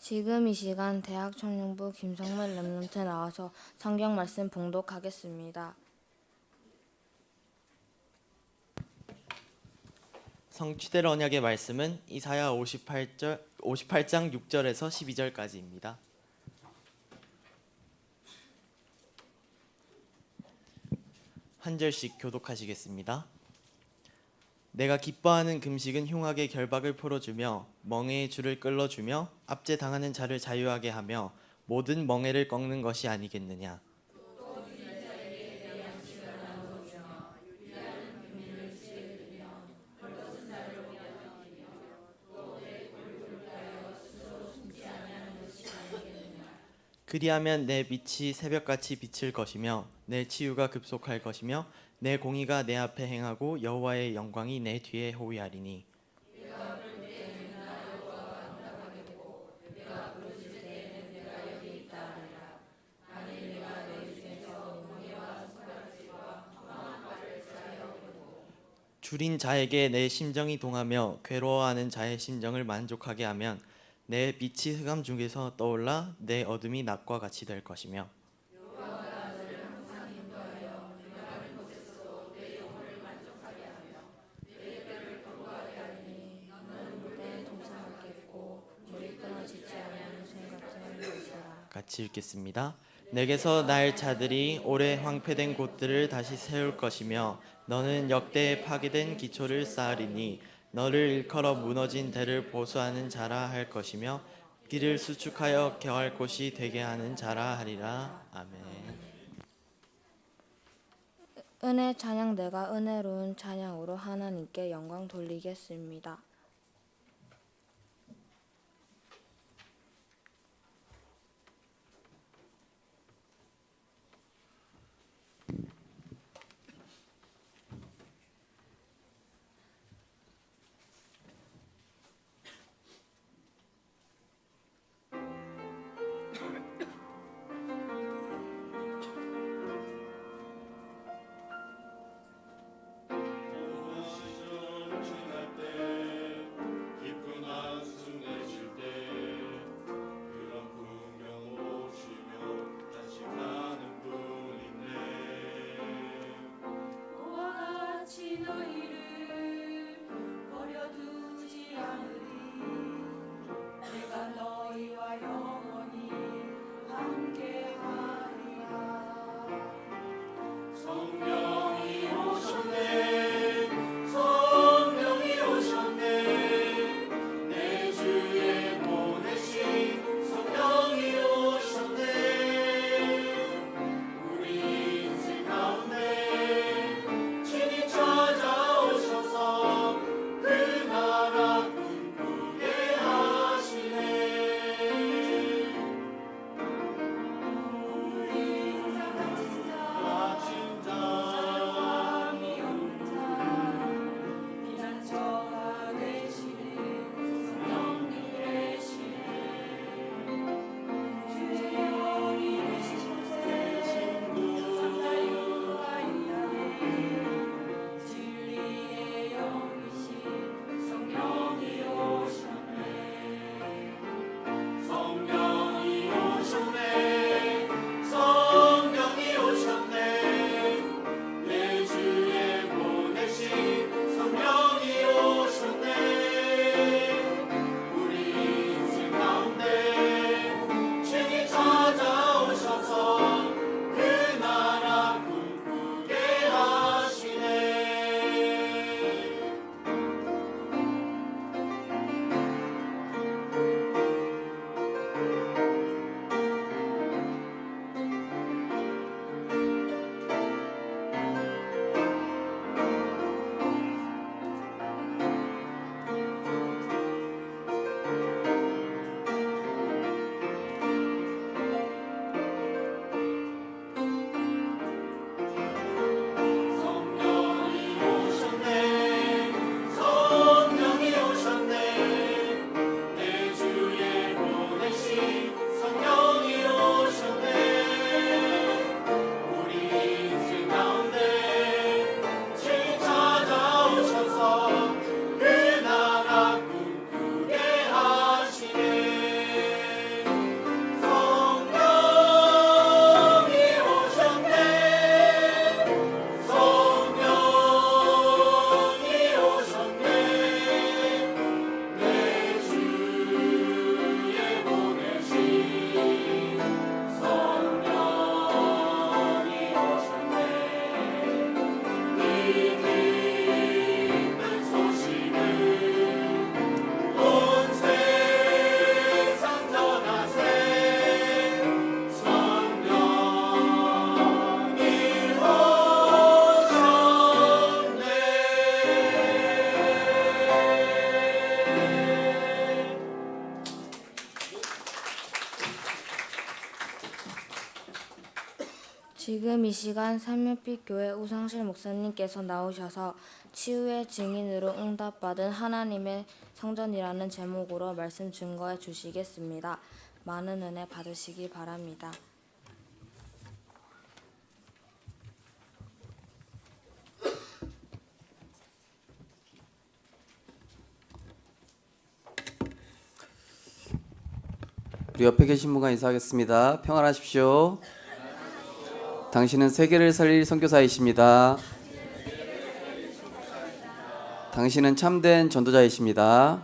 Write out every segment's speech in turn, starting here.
지금 이 시간 대학 청년부 김성문 랩런트 나와서 성경 말씀 봉독하겠습니다. 성취될 언약의 말씀은 이사야 58장 6절에서 12절까지입니다. 한 절씩 교독하시겠습니다. 내가 기뻐하는 금식은 흉악의 결박을 풀어주며 멍에의 줄을 끌어주며 압제당하는 자를 자유하게 하며 모든 멍에를 꺾는 것이 아니겠느냐. 그리하면 내 빛이 새벽같이 비칠 것이며 내 치유가 급속할 것이며 내 공의가 내 앞에 행하고 여호와의 영광이 내 뒤에 호위하리니. 줄인 자에게 내 심정이 동하며 괴로워하는 자의 심정을 만족하게 하면 내 빛이 흑암 중에서 떠올라 내 어둠이 낮과 같이 될 것이며. 같이 읽겠습니다. 내게서 날 자들이 오래 황폐된 곳들을 다시 세울 것이며 너는 역대에 파괴된 기초를 쌓으리니 너를 일컬어 무너진 대를 보수하는 자라 할 것이며 길을 수축하여 거할 곳이 되게 하는 자라 하리라. 아멘. 은혜 찬양 내가 은혜로운 찬양으로 하나님께 영광 돌리겠습니다. 지금 이 시간 삼육빛 교회 우상실 목사님께서 나오셔서 치유의 증인으로 응답받은 하나님의 성전이라는 제목으로 말씀 증거해 주시겠습니다. 많은 은혜 받으시기 바랍니다. 우리 옆에 계신 분과 인사하겠습니다. 평안하십시오. 당신은 세계를 살릴 선교사이십니다. 당신은 참된 전도자이십니다.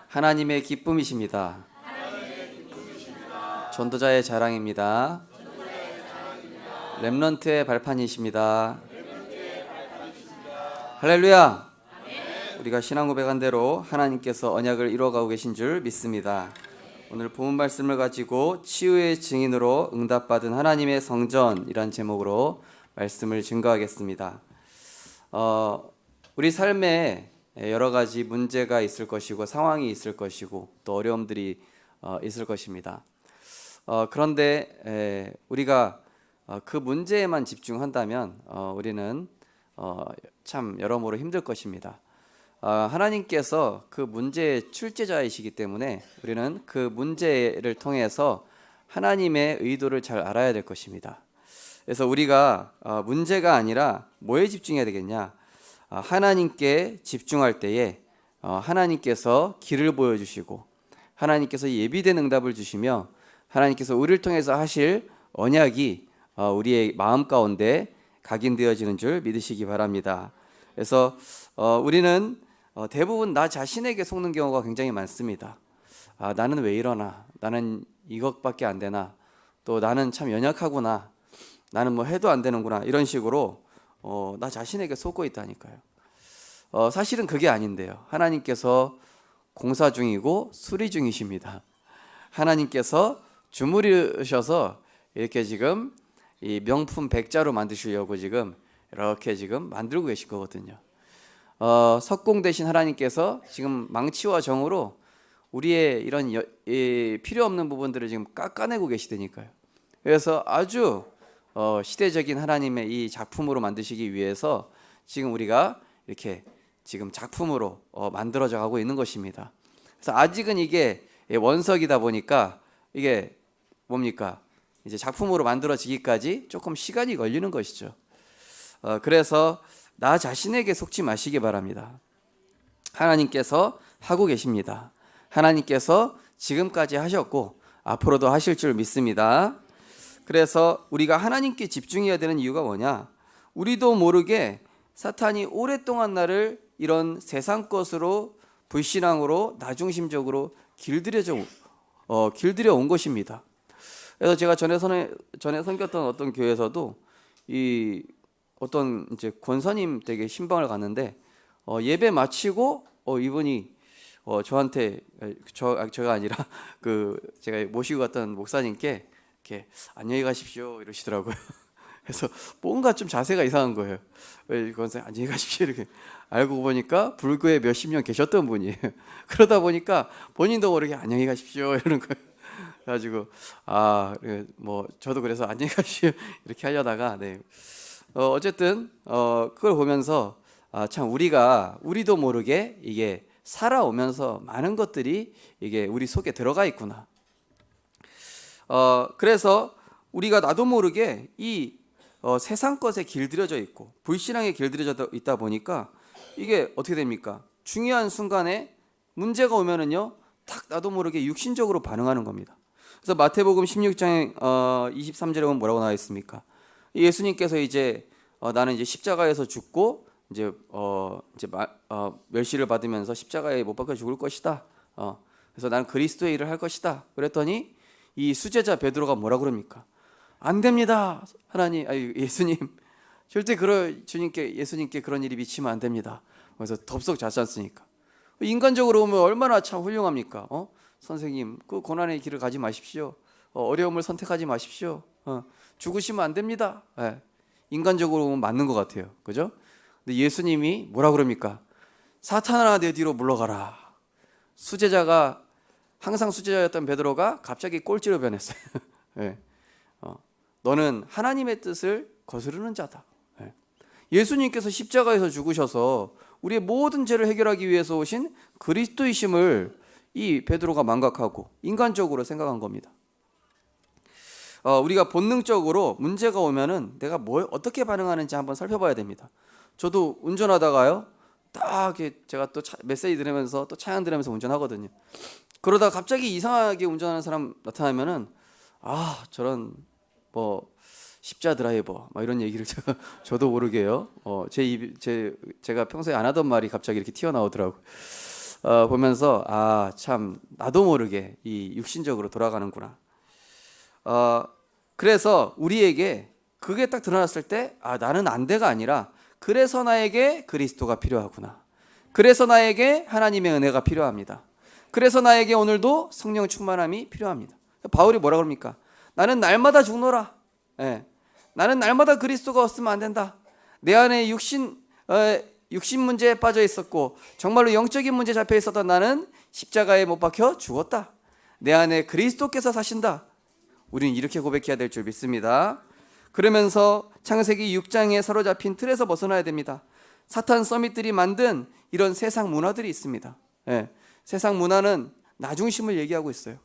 하나님의 기쁨이십니다. 전도자의 자랑입니다. 렘넌트의 발판이십니다. 할렐루야! 우리가 신앙 고백한 대로 하나님께서 언약을 이루어가고 계신 줄 믿습니다. 오늘 본문 말씀을 가지고 치유의 증인으로 응답받은 하나님의 성전이란 제목으로 말씀을 증거하겠습니다. 우리 삶에 여러 가지 문제가 있을 것이고 상황이 있을 것이고 또 어려움들이 있을 것입니다. 그런데 우리가 그 문제에만 집중한다면 우리는 참 여러모로 힘들 것입니다. 하나님께서 그 문제의 출제자이시기 때문에 우리는 그 문제를 통해서 하나님의 의도를 잘 알아야 될 것입니다. 그래서 우리가 문제가 아니라 뭐에 집중해야 되겠냐? 하나님께 집중할 때에 하나님께서 길을 보여주시고 하나님께서 예비된 응답을 주시며 하나님께서 우리를 통해서 하실 언약이 우리의 마음 가운데 각인되어지는 줄 믿으시기 바랍니다. 그래서 우리는 대부분 나 자신에게 속는 경우가 굉장히 많습니다. 나는 왜 이러나? 나는 이것밖에 안 되나? 또 나는 참 연약하구나. 나는 뭐 해도 안 되는구나. 이런 식으로 나 자신에게 속고 있다니까요. 사실은 그게 아닌데요. 하나님께서 공사 중이고 수리 중이십니다. 하나님께서 주무르셔서 이렇게 지금 이 명품 백자로 만드시려고 지금 이렇게 지금 만들고 계실 거거든요. 석공 대신 하나님께서 지금 망치와 정으로 우리의 이런 필요 없는 부분들을 지금 깎아내고 계시다니까요. 그래서 아주 시대적인 하나님의 이 작품으로 만드시기 위해서 지금 우리가 이렇게 지금 작품으로 만들어져 가고 있는 것입니다. 그래서 아직은 이게 원석이다 보니까 이게 뭡니까? 이제 작품으로 만들어지기까지 조금 시간이 걸리는 것이죠. 그래서 나 자신에게 속지 마시기 바랍니다. 하나님께서 하고 계십니다. 하나님께서 지금까지 하셨고 앞으로도 하실 줄 믿습니다. 그래서 우리가 하나님께 집중해야 되는 이유가 뭐냐? 우리도 모르게 사탄이 오랫동안 나를 이런 세상 것으로 불신앙으로 나중심적으로 길들여 온 것입니다. 그래서 제가 전에 섬겼던 어떤 교회에서도 이 어떤 이제 권사님 댁에 신방을 갔는데 예배 마치고 이분이 저한테 제가 아니라 그 제가 모시고 갔던 목사님께 이렇게 안녕히 가십시오 이러시더라고요. 그래서 뭔가 좀 자세가 이상한 거예요. 왜 권사님 안녕히 가십시오 이렇게. 알고 보니까 불교에 몇십 년 계셨던 분이에요. 그러다 보니까 본인도 모르게 안녕히 가십시오 이러는 거예요. 그래가지고 뭐 저도 그래서 안녕히 가십시오 이렇게 하려다가 네. 어쨌든 그걸 보면서 참 우리도 모르게 이게 살아오면서 많은 것들이 이게 우리 속에 들어가 있구나. 그래서 우리가 나도 모르게 이 세상 것에 길들여져 있고 불신앙에 길들여져 있다 보니까 이게 어떻게 됩니까? 중요한 순간에 문제가 오면은요, 탁 나도 모르게 육신적으로 반응하는 겁니다. 그래서 마태복음 16장 23절에 보면 뭐라고 나와 있습니까? 예수님께서 이제 나는 이제 십자가에서 죽고 이제 멸시를 받으면서 십자가에 못 박혀 죽을 것이다. 그래서 나는 그리스도의 일을 할 것이다. 그랬더니 이 수제자 베드로가 뭐라 그럽니까? 안 됩니다. 예수님 절대 예수님께 그런 일이 미치면 안 됩니다. 그래서 덥석 자지 않습니까? 인간적으로 보면 얼마나 참 훌륭합니까? 선생님 그 고난의 길을 가지 마십시오. 어려움을 선택하지 마십시오. 죽으시면 안 됩니다. 네. 인간적으로 보면 맞는 것 같아요. 그죠? 근데 예수님이 뭐라 그럽니까? 사탄아 내 뒤로 물러가라. 수제자가 항상 수제자였던 베드로가 갑자기 꼴찌로 변했어요. 네. 너는 하나님의 뜻을 거스르는 자다. 예. 예수님께서 십자가에서 죽으셔서 우리의 모든 죄를 해결하기 위해서 오신 그리스도이심을 이 베드로가 망각하고 인간적으로 생각한 겁니다. 우리가 본능적으로 문제가 오면은 내가 어떻게 반응하는지 한번 살펴봐야 됩니다. 저도 운전하다가요, 딱 제가 또 메시지 들으면서 또 찬양 들으면서 운전하거든요. 그러다 갑자기 이상하게 운전하는 사람 나타나면은 저런 뭐 십자 드라이버 막 이런 얘기를 저도 모르게요. 제가 평소에 안 하던 말이 갑자기 이렇게 튀어나오더라고. 보면서 참 나도 모르게 이 육신적으로 돌아가는구나. 그래서 우리에게 그게 딱 드러났을 때 나는 안돼가 아니라 그래서 나에게 그리스도가 필요하구나. 그래서 나에게 하나님의 은혜가 필요합니다. 그래서 나에게 오늘도 성령 충만함이 필요합니다. 바울이 뭐라 그럽니까? 나는 날마다 죽노라. 예. 나는 날마다 그리스도가 없으면 안 된다. 내 안에 육신 문제에 빠져 있었고 정말로 영적인 문제에 잡혀 있었던 나는 십자가에 못 박혀 죽었다. 내 안에 그리스도께서 사신다. 우리는 이렇게 고백해야 될 줄 믿습니다. 그러면서 창세기 6장에 사로잡힌 틀에서 벗어나야 됩니다. 사탄 서밋들이 만든 이런 세상 문화들이 있습니다. 예. 세상 문화는 나 중심을 얘기하고 있어요.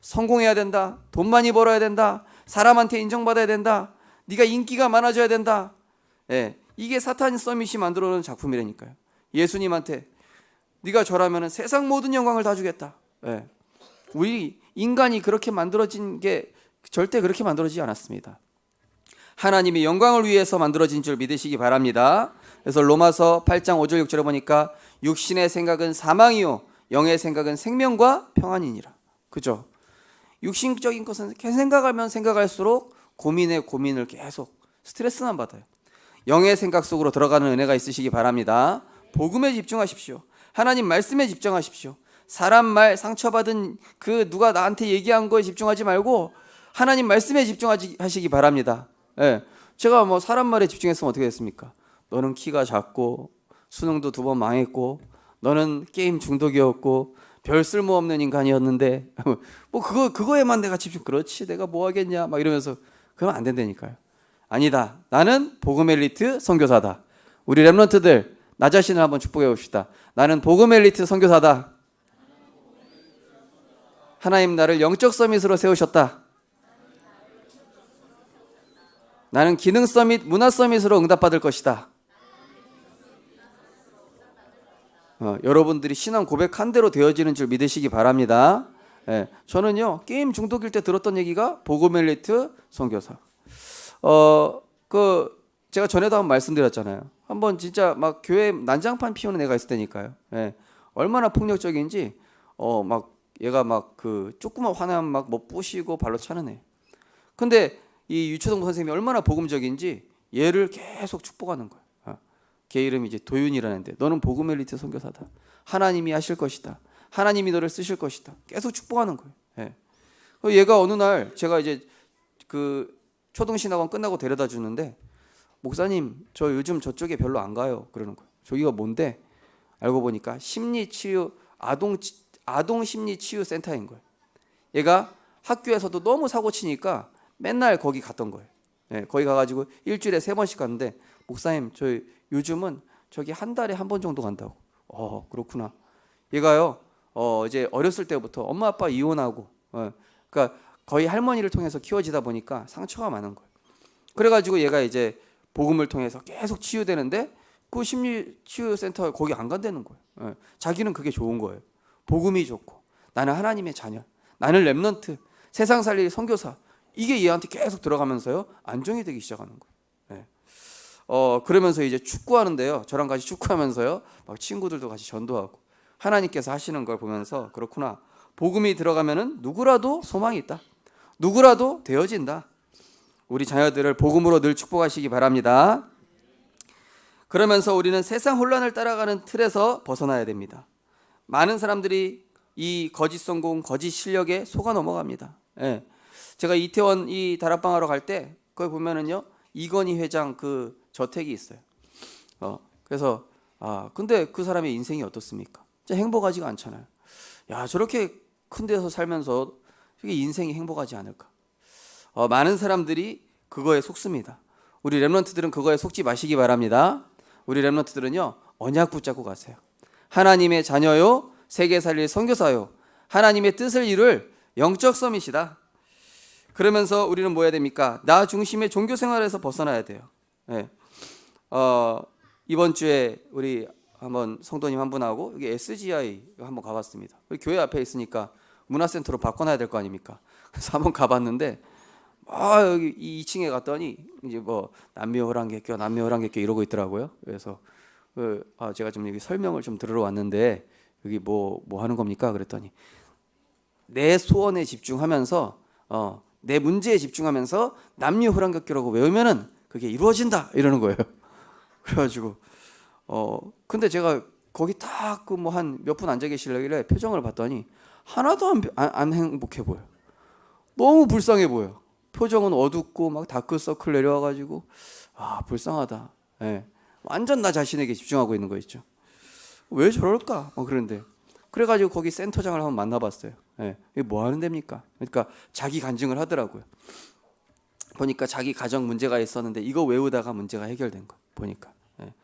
성공해야 된다. 돈 많이 벌어야 된다. 사람한테 인정받아야 된다. 네가 인기가 많아져야 된다. 예. 이게 사탄 서밋이 만들어 놓은 작품이라니까요. 예수님한테 네가 저라면 세상 모든 영광을 다 주겠다. 예. 우리 인간이 그렇게 만들어진 게 절대 그렇게 만들어지지 않았습니다. 하나님의 영광을 위해서 만들어진 줄 믿으시기 바랍니다. 그래서 로마서 8장 5절 6절에 보니까 육신의 생각은 사망이요 영의 생각은 생명과 평안이니라. 그죠? 육신적인 것은 생각하면 생각할수록 고민을 계속 스트레스만 받아요. 영의 생각 속으로 들어가는 은혜가 있으시기 바랍니다. 복음에 집중하십시오. 하나님 말씀에 집중하십시오. 사람 말 상처받은 누가 나한테 얘기한 거에 집중하지 말고 하나님 말씀에 집중하시기 바랍니다. 예. 제가 뭐 사람 말에 집중했으면 어떻게 됐습니까? 너는 키가 작고 수능도 2번 망했고 너는 게임 중독이었고 별 쓸모없는 인간이었는데 뭐 그거에만 내가 집중. 그렇지 내가 뭐 하겠냐 막 이러면서 그러면 안 된다니까요. 아니다. 나는 복음 엘리트 선교사다. 우리 렘넌트들 나 자신을 한번 축복해 봅시다. 나는 복음 엘리트 선교사다. 하나님 나를 영적 서밋으로 세우셨다. 나는 기능 서밋, 문화 서밋으로 응답받을 것이다. 여러분들이 신앙 고백한 대로 되어지는 줄 믿으시기 바랍니다. 예, 저는요 게임 중독일 때 들었던 얘기가 복음 엘리트 선교사. 제가 전에도 한번 말씀드렸잖아요. 한번 진짜 막 교회 난장판 피우는 애가 있을 때니까요. 예, 얼마나 폭력적인지 막 얘가 막 조그만 화나면 막 뭐 부시고 발로 차는 애. 근데 이 유초동 선생님이 얼마나 복음적인지 얘를 계속 축복하는 거예요. 걔 이름이 이제 도윤이라는데 너는 복음 엘리트 선교사다. 하나님이 하실 것이다. 하나님이 너를 쓰실 것이다. 계속 축복하는 거예요. 예. 얘가 어느 날 제가 이제 초등신학원 끝나고 데려다 주는데 목사님 저 요즘 저쪽에 별로 안 가요. 그러는 거예요. 저기가 뭔데? 알고 보니까 심리치유 아동 심리치유센터인 거예요. 얘가 학교에서도 너무 사고 치니까 맨날 거기 갔던 거예요. 예, 거기 가가지고 일주일에 3번씩 갔는데 목사님 저 요즘은 저기 한 달에 1번 정도 간다고. 그렇구나. 얘가요 이제 어렸을 때부터 엄마 아빠 이혼하고 그러니까 거의 할머니를 통해서 키워지다 보니까 상처가 많은 거예요. 그래가지고 얘가 이제 복음을 통해서 계속 치유되는데 그 심리치유센터 거기 안 간다는 거예요. 자기는 그게 좋은 거예요. 복음이 좋고 나는 하나님의 자녀, 나는 렘넌트, 세상 살릴 선교사. 이게 얘한테 계속 들어가면서요 안정이 되기 시작하는 거예요. 그러면서 이제 축구하는데요. 저랑 같이 축구하면서요 막 친구들도 같이 전도하고 하나님께서 하시는 걸 보면서 그렇구나. 복음이 들어가면은 누구라도 소망이 있다. 누구라도 되어진다. 우리 자녀들을 복음으로 늘 축복하시기 바랍니다. 그러면서 우리는 세상 혼란을 따라가는 틀에서 벗어나야 됩니다. 많은 사람들이 이 거짓 성공, 거짓 실력에 속아 넘어갑니다. 예. 제가 이태원 이 다락방하러 갈 때 거기 보면은요 이건희 회장 그 저택이 있어요. 그래서 근데 그 사람의 인생이 어떻습니까? 진짜 행복하지가 않잖아요. 야 저렇게 큰 데서 살면서 이게 인생이 행복하지 않을까? 많은 사람들이 그거에 속습니다. 우리 렘넌트들은 그거에 속지 마시기 바랍니다. 우리 렘넌트들은요, 언약 붙잡고 가세요. 하나님의 자녀요, 세계 살릴 선교사요, 하나님의 뜻을 이룰 영적 서밋이다. 그러면서 우리는 뭐 해야 됩니까? 나 중심의 종교 생활에서 벗어나야 돼요. 네. 이번 주에 우리 한번 성도님 한 분하고 여기 SGI 한번 가봤습니다. 우리 교회 앞에 있으니까 문화센터로 바꿔놔야 될 거 아닙니까? 그래서 한번 가봤는데 여기 2층에 갔더니 이제 뭐 남미호랑개교 이러고 있더라고요. 그래서 제가 좀 여기 설명을 좀 들으러 왔는데 여기 뭐 하는 겁니까? 그랬더니 내 소원에 집중하면서 내 문제에 집중하면서 남미호랑개교라고 외우면은 그게 이루어진다 이러는 거예요. 그래가지고 근데 제가 거기 딱 그 뭐 한 몇 분 앉아 계시길래 표정을 봤더니 하나도 안 행복해 보여. 너무 불쌍해 보여. 표정은 어둡고 막 다크서클 내려와가지고 불쌍하다. 예. 완전 나 자신에게 집중하고 있는 거 있죠. 왜 저럴까? 그런데 그래가지고 거기 센터장을 한번 만나봤어요. 예. 이게 뭐 하는 데입니까? 그러니까 자기 간증을 하더라고요. 보니까 자기 가정 문제가 있었는데 이거 외우다가 문제가 해결된 거 보니까. 예.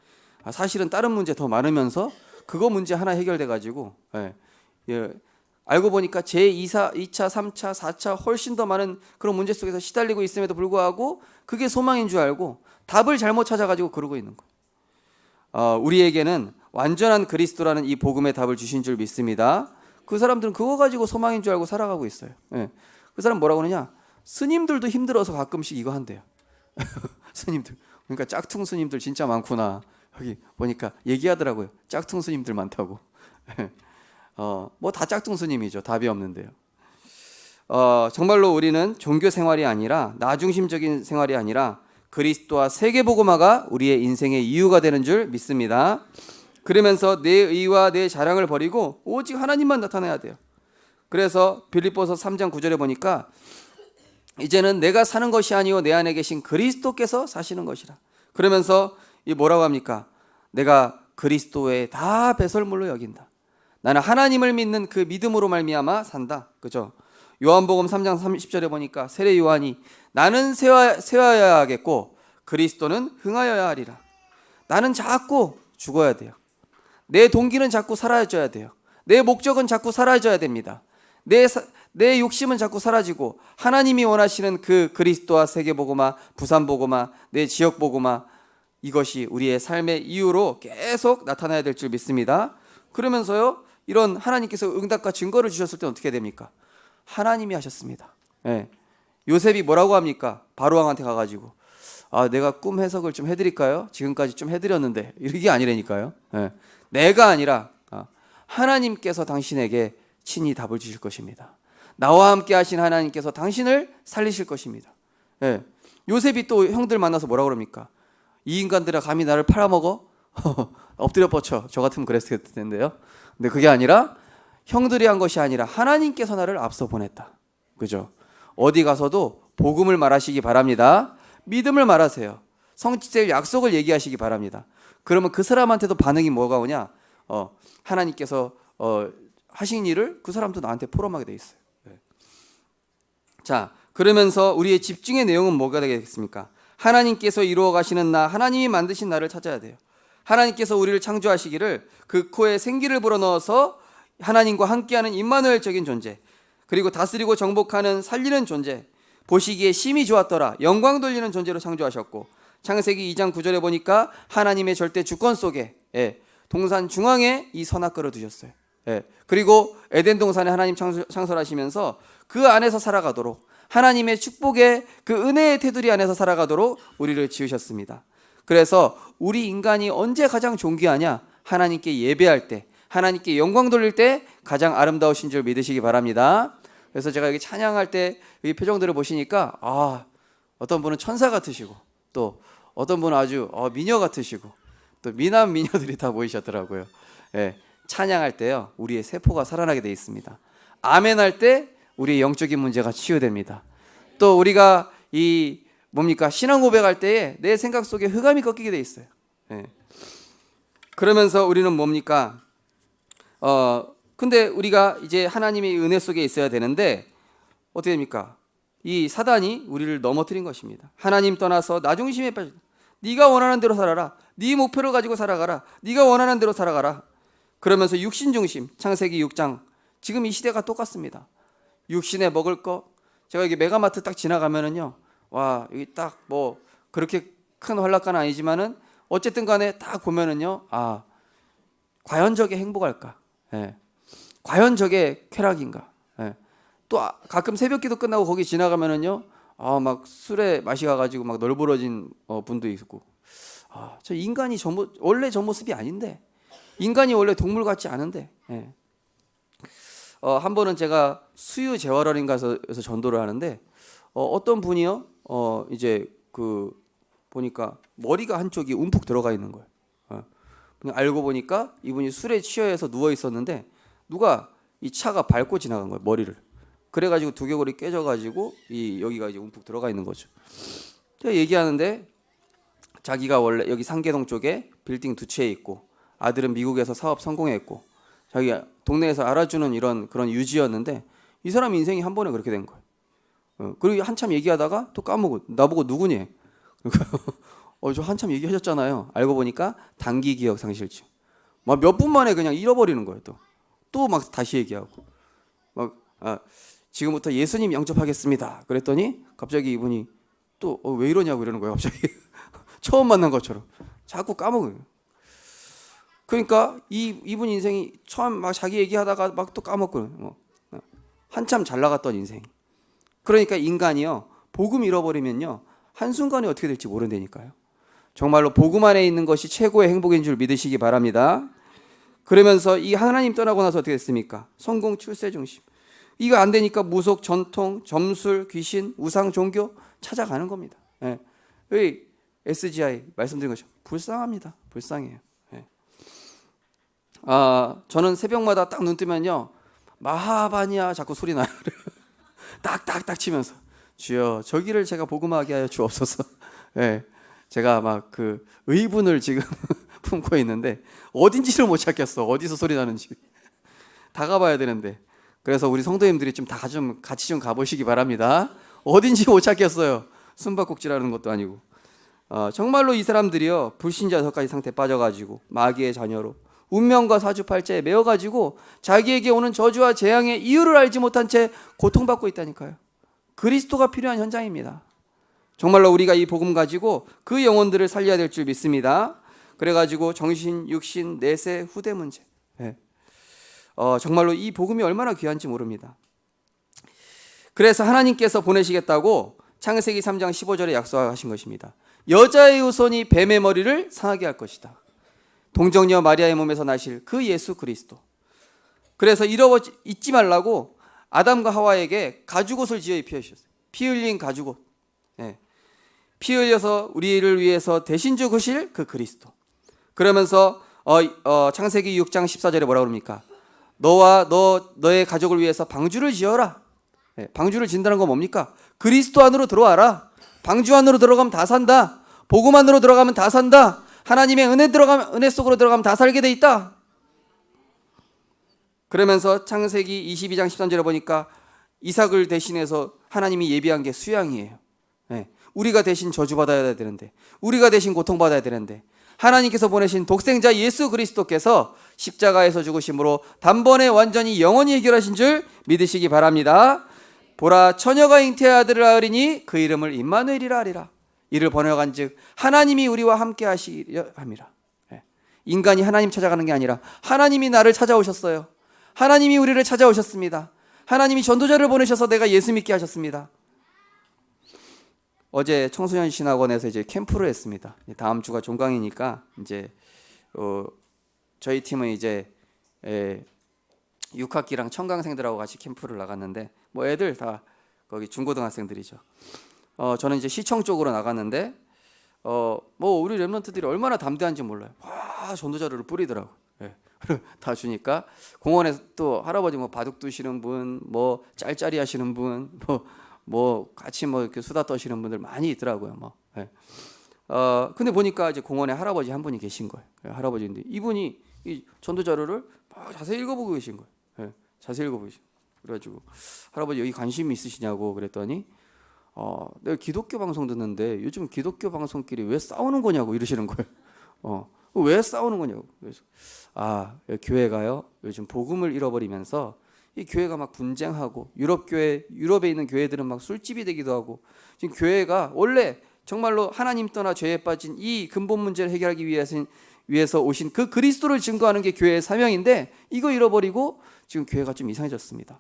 사실은 다른 문제 더 많으면서 그거 문제 하나 해결돼가지고 알고 보니까 제2차, 2차, 3차, 4차 훨씬 더 많은 그런 문제 속에서 시달리고 있음에도 불구하고 그게 소망인 줄 알고 답을 잘못 찾아가지고 그러고 있는 거예요. 우리에게는 완전한 그리스도라는 이 복음의 답을 주신 줄 믿습니다. 그 사람들은 그거 가지고 소망인 줄 알고 살아가고 있어요. 예. 그 사람 뭐라고 그러냐? 스님들도 힘들어서 가끔씩 이거 한대요. 스님들. 그러니까 짝퉁 스님들 진짜 많구나. 여기 보니까 얘기하더라고요. 짝퉁 스님들 많다고. 뭐 다 짝퉁 스님이죠. 답이 없는데요. 정말로 우리는 종교 생활이 아니라 나 중심적인 생활이 아니라 그리스도와 세계복음화가 우리의 인생의 이유가 되는 줄 믿습니다. 그러면서 내 의와 내 자랑을 버리고 오직 하나님만 나타내야 돼요. 그래서 빌립보서 3장 9절에 보니까 이제는 내가 사는 것이 아니요 내 안에 계신 그리스도께서 사시는 것이라. 그러면서 이 뭐라고 합니까? 내가 그리스도의 다 배설물로 여긴다. 나는 하나님을 믿는 그 믿음으로 말미암아 산다. 그죠? 요한복음 3장 30절에 보니까 세례 요한이 나는 쇠하여야 하겠고 그리스도는 흥하여야 하리라. 나는 자꾸 죽어야 돼요. 내 동기는 자꾸 사라져야 돼요. 내 목적은 자꾸 사라져야 됩니다. 내 욕심은 자꾸 사라지고 하나님이 원하시는 그 그리스도와 세계복음화, 부산복음화, 내 지역복음화 이것이 우리의 삶의 이유로 계속 나타나야 될 줄 믿습니다. 그러면서요 이런 하나님께서 응답과 증거를 주셨을 때 어떻게 됩니까? 하나님이 하셨습니다. 예. 요셉이 뭐라고 합니까? 바로왕한테 가가지고 내가 꿈 해석을 좀 해드릴까요? 지금까지 좀 해드렸는데 이게 아니라니까요. 예. 내가 아니라 하나님께서 당신에게 친히 답을 주실 것입니다. 나와 함께 하신 하나님께서 당신을 살리실 것입니다. 예. 요셉이 또 형들 만나서 뭐라고 그럽니까? 이 인간들아 감히 나를 팔아먹어? 엎드려 뻗쳐. 저 같으면 그랬을 텐데요. 근데 그게 아니라 형들이 한 것이 아니라 하나님께서 나를 앞서 보냈다. 그죠? 어디 가서도 복음을 말하시기 바랍니다. 믿음을 말하세요. 성취될 약속을 얘기하시기 바랍니다. 그러면 그 사람한테도 반응이 뭐가 오냐? 하나님께서 하신 일을 그 사람도 나한테 포럼하게 돼 있어요. 네. 자, 그러면서 우리의 집중의 내용은 뭐가 되겠습니까? 하나님께서 이루어 가시는 나, 하나님이 만드신 나를 찾아야 돼요. 하나님께서 우리를 창조하시기를 그 코에 생기를 불어넣어서 하나님과 함께하는 임마누엘적인 존재, 그리고 다스리고 정복하는 살리는 존재, 보시기에 심히 좋았더라 영광 돌리는 존재로 창조하셨고, 창세기 2장 9절에 보니까 하나님의 절대 주권 속에 동산 중앙에 이 선악과를 두셨어요. 그리고 에덴 동산에 하나님 창설하시면서 그 안에서 살아가도록, 하나님의 축복의 그 은혜의 테두리 안에서 살아가도록 우리를 지으셨습니다. 그래서 우리 인간이 언제 가장 존귀하냐? 하나님께 예배할 때, 하나님께 영광 돌릴 때 가장 아름다우신 줄 믿으시기 바랍니다. 그래서 제가 여기 찬양할 때 이 표정들을 보시니까 어떤 분은 천사 같으시고, 또 어떤 분은 아주 미녀 같으시고, 또 미남 미녀들이 다 보이셨더라고요. 찬양할 때요 우리의 세포가 살아나게 돼 있습니다. 아멘 할 때 우리의 영적인 문제가 치유됩니다. 또 우리가 신앙 고백할 때에 내 생각 속에 흑암이 꺾이게 돼 있어요. 그러면서 우리는 뭡니까? 근데 우리가 이제 하나님의 은혜 속에 있어야 되는데 어떻게 됩니까? 이 사단이 우리를 넘어뜨린 것입니다. 하나님 떠나서 나 중심에 빠져. 네가 원하는 대로 살아라. 네 목표를 가지고 살아가라. 네가 원하는 대로 살아가라. 그러면서 육신 중심, 창세기 6장. 지금 이 시대가 똑같습니다. 육신에 먹을 거. 제가 여기 메가마트 딱 지나가면은요. 와, 여기 딱 뭐 그렇게 큰 환락가는 아니지만은 어쨌든 간에 딱 보면은요. 아, 과연 저게 행복할까? 예. 과연 저게 쾌락인가? 예. 또 가끔 새벽기도 끝나고 거기 지나가면은요. 아, 막 술에 마시 가가지고 막 널브러진 분도 있고. 아, 저 인간이 원래 저 모습이 아닌데. 인간이 원래 동물 같지 않은데. 예. 한 번은 제가 수유 재활원인가에서 전도를 하는데 어떤 분이요. 이제 그 보니까 머리가 한쪽이 움푹 들어가 있는 거예요. 그냥 알고 보니까 이분이 술에 취해서 누워 있었는데 누가 이 차가 밟고 지나간 거예요, 머리를. 그래가지고 두개골이 깨져가지고 여기가 이제 움푹 들어가 있는 거죠. 제가 얘기하는데 자기가 원래 여기 상계동 쪽에 빌딩 2채에 있고 아들은 미국에서 사업 성공했고 자기 동네에서 알아주는 이런 그런 유지였는데 이 사람 인생이 한 번에 그렇게 된 거예요. 그리고 한참 얘기하다가 또 까먹고 나보고 누구니? 그러니까 저 한참 얘기하셨잖아요. 알고 보니까 단기 기억 상실증. 막 몇 분 만에 그냥 잃어버리는 거예요. 또 막 다시 얘기하고 막 지금부터 예수님 영접하겠습니다. 그랬더니 갑자기 이분이 또 왜 이러냐고 이러는 거예요. 갑자기 처음 만난 것처럼 자꾸 까먹어요. 그러니까 이분 인생이 처음 막 자기 얘기하다가 막 또 까먹고 한참 잘 나갔던 인생. 그러니까 인간이요 복음 잃어버리면요 한순간에 어떻게 될지 모른다니까요. 정말로 복음 안에 있는 것이 최고의 행복인 줄 믿으시기 바랍니다. 그러면서 이 하나님 떠나고 나서 어떻게 됐습니까? 성공, 출세 중심. 이거 안 되니까 무속, 전통, 점술, 귀신, 우상, 종교 찾아가는 겁니다. 예. 여기 SGI 말씀드린 것처럼 불쌍합니다. 불쌍해요. 예. 저는 새벽마다 딱 눈 뜨면요 마하바니아 자꾸 소리 나요. 딱딱딱 치면서 주여 저기를 제가 복음하게 하여 주옵소서. 예. 제가 막 그 의분을 지금 품고 있는데 어딘지를 못 찾겠어. 어디서 소리 나는지 다 가봐야 되는데. 그래서 우리 성도님들이 좀 다 좀 같이 좀 가보시기 바랍니다. 어딘지 못 찾겠어요. 숨바꼭질하는 것도 아니고. 정말로 이 사람들이요 불신자석까지 상태에 빠져가지고 마귀의 자녀로 운명과 사주팔자에 매어가지고 자기에게 오는 저주와 재앙의 이유를 알지 못한 채 고통받고 있다니까요. 그리스도가 필요한 현장입니다. 정말로 우리가 이 복음 가지고 그 영혼들을 살려야 될 줄 믿습니다. 그래가지고 정신, 육신, 내세, 후대 문제. 네. 정말로 이 복음이 얼마나 귀한지 모릅니다. 그래서 하나님께서 보내시겠다고 창세기 3장 15절에 약속하신 것입니다. 여자의 후손이 뱀의 머리를 상하게 할 것이다. 동정녀 마리아의 몸에서 나실 그 예수 그리스도. 그래서 잊지 말라고 아담과 하와에게 가죽옷을 지어 입혀주셨어요. 피 흘린 가죽옷. 네. 피 흘려서 우리를 위해서 대신 죽으실 그 그리스도. 그러면서 창세기 6장 14절에 뭐라고 그럽니까? 너와 너의 가족을 위해서 방주를 지어라. 네. 방주를 진다는 건 뭡니까? 그리스도 안으로 들어와라. 방주 안으로 들어가면 다 산다. 복음 안으로 들어가면 다 산다. 하나님의 은혜 속으로 들어가면 다 살게 돼 있다. 그러면서 창세기 22장 13절에 보니까 이삭을 대신해서 하나님이 예비한 게 수양이에요. 네. 우리가 대신 저주받아야 되는데, 우리가 대신 고통받아야 되는데 하나님께서 보내신 독생자 예수 그리스도께서 십자가에서 죽으심으로 단번에 완전히 영원히 해결하신 줄 믿으시기 바랍니다. 보라 처녀가 잉태의 아들을 낳으리니 그 이름을 임마누엘이라 하리라. 이를 번역한즉 하나님이 우리와 함께 하시려 함이라. 인간이 하나님 찾아가는 게 아니라 하나님이 나를 찾아오셨어요. 하나님이 우리를 찾아오셨습니다. 하나님이 전도자를 보내셔서 내가 예수 믿게 하셨습니다. 어제 청소년 신학원에서 이제 캠프를 했습니다. 다음 주가 종강이니까 이제 저희 팀은 이제 6학기랑 청강생들하고 같이 캠프를 나갔는데 뭐 애들 다 거기 중고등학생들이죠. 저는 이제 시청 쪽으로 나갔는데 뭐 우리 랩런트들이 얼마나 담대한지 몰라요. 와 전도자료를 뿌리더라고. 예. 다 주니까 공원에서 또 할아버지 뭐 바둑 두시는 분, 뭐 짤짤이 하시는 분, 뭐 같이 뭐 이렇게 수다 떠시는 분들 많이 있더라고요. 뭐. 예. 근데 보니까 이제 공원에 할아버지 한 분이 계신 거예요. 할아버지인데 이분이 이 전도자료를 막 자세히 읽어보고 계신 거예요. 예. 자세히 읽어보고 계신. 그래가지고 할아버지 여기 관심이 있으시냐고 그랬더니 내가 기독교 방송 듣는데 요즘 기독교 방송끼리 왜 싸우는 거냐고 이러시는 거예요. 왜 싸우는 거냐고. 그래서 교회가요 요즘 복음을 잃어버리면서 이 교회가 막 분쟁하고 유럽에 있는 교회들은 막 술집이 되기도 하고, 지금 교회가 원래 정말로 하나님 떠나 죄에 빠진 이 근본 문제를 해결하기 위해서 오신 그 그리스도를 증거하는 게 교회의 사명인데 이거 잃어버리고 지금 교회가 좀 이상해졌습니다.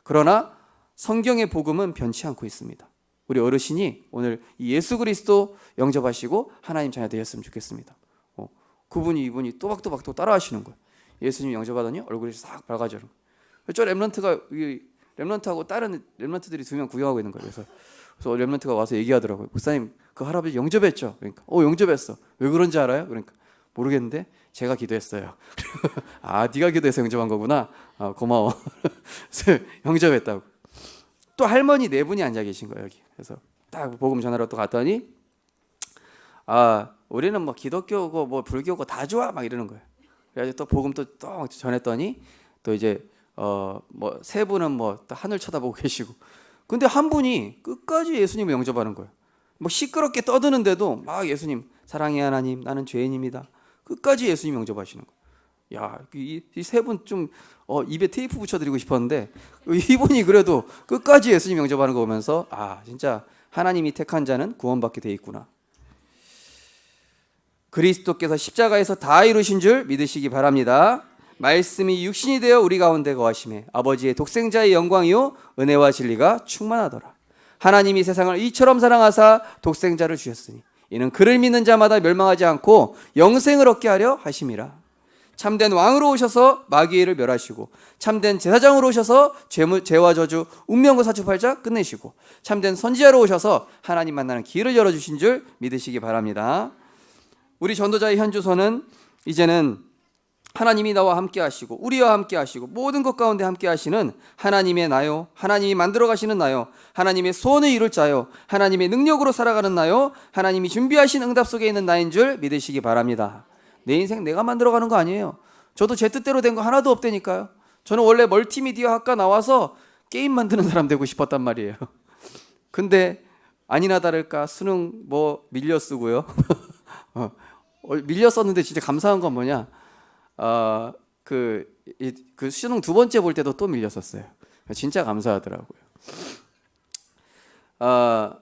그러나 성경의 복음은 변치 않고 있습니다. 우리 어르신이 오늘 이 예수 그리스도 영접하시고 하나님 자녀 되었으면 좋겠습니다. 이분이 또박또박 또 따라하시는 거예요. 예수님 영접하더니 얼굴이 싹 밝아져요. 저 렘넌트하고 다른 렘넌트들이 2명 구경하고 있는 거예요. 그래서 렘넌트가 와서 얘기하더라고요. 목사님 그 할아버지 영접했죠? 그러니까 영접했어. 왜 그런지 알아요? 그러니까 모르겠는데 제가 기도했어요. 네가 기도해서 영접한 거구나. 고마워. 영접했다고. 또 할머니 4분이 앉아 계신 거예요 여기. 그래서 딱 복음 전하러 또 갔더니 우리는 뭐 기독교고 뭐 불교고 다 좋아 막 이러는 거예요. 그래서 또 복음 또 전했더니 또 이제 뭐 3분은 뭐 또 하늘 쳐다보고 계시고, 근데 한 분이 끝까지 예수님을 영접하는 거예요. 뭐 시끄럽게 떠드는데도 막 예수님 사랑의 하나님 나는 죄인입니다. 끝까지 예수님 영접하시는 거예요. 야, 이 3분 좀 입에 테이프 붙여드리고 싶었는데 이분이 그래도 끝까지 예수님 영접하는 거 보면서 진짜 하나님이 택한 자는 구원받게 돼 있구나. 그리스도께서 십자가에서 다 이루신 줄 믿으시기 바랍니다. 말씀이 육신이 되어 우리 가운데 거하심에 아버지의 독생자의 영광이요 은혜와 진리가 충만하더라. 하나님이 세상을 이처럼 사랑하사 독생자를 주셨으니 이는 그를 믿는 자마다 멸망하지 않고 영생을 얻게 하려 하심이라. 참된 왕으로 오셔서 마귀를 멸하시고 참된 제사장으로 오셔서 죄와 저주 운명과 사주팔자 끝내시고 참된 선지자로 오셔서 하나님 만나는 길을 열어주신 줄 믿으시기 바랍니다. 우리 전도자의 현주소는 이제는 하나님이 나와 함께 하시고 우리와 함께 하시고 모든 것 가운데 함께 하시는 하나님의 나요, 하나님이 만들어 가시는 나요, 하나님의 소원을 이룰 자요, 하나님의 능력으로 살아가는 나요, 하나님이 준비하신 응답 속에 있는 나인 줄 믿으시기 바랍니다. 내 인생 내가 만들어가는 거 아니에요. 저도 제 뜻대로 된 거 하나도 없다니까요. 저는 원래 멀티미디어 학과 나와서 게임 만드는 사람 되고 싶었단 말이에요. 근데 아니나 다를까 수능 뭐 밀려 쓰고요. 밀려 썼는데 진짜 감사한 건 뭐냐, 그 수능 2번째 볼 때도 또 밀렸었어요. 진짜 감사하더라고요.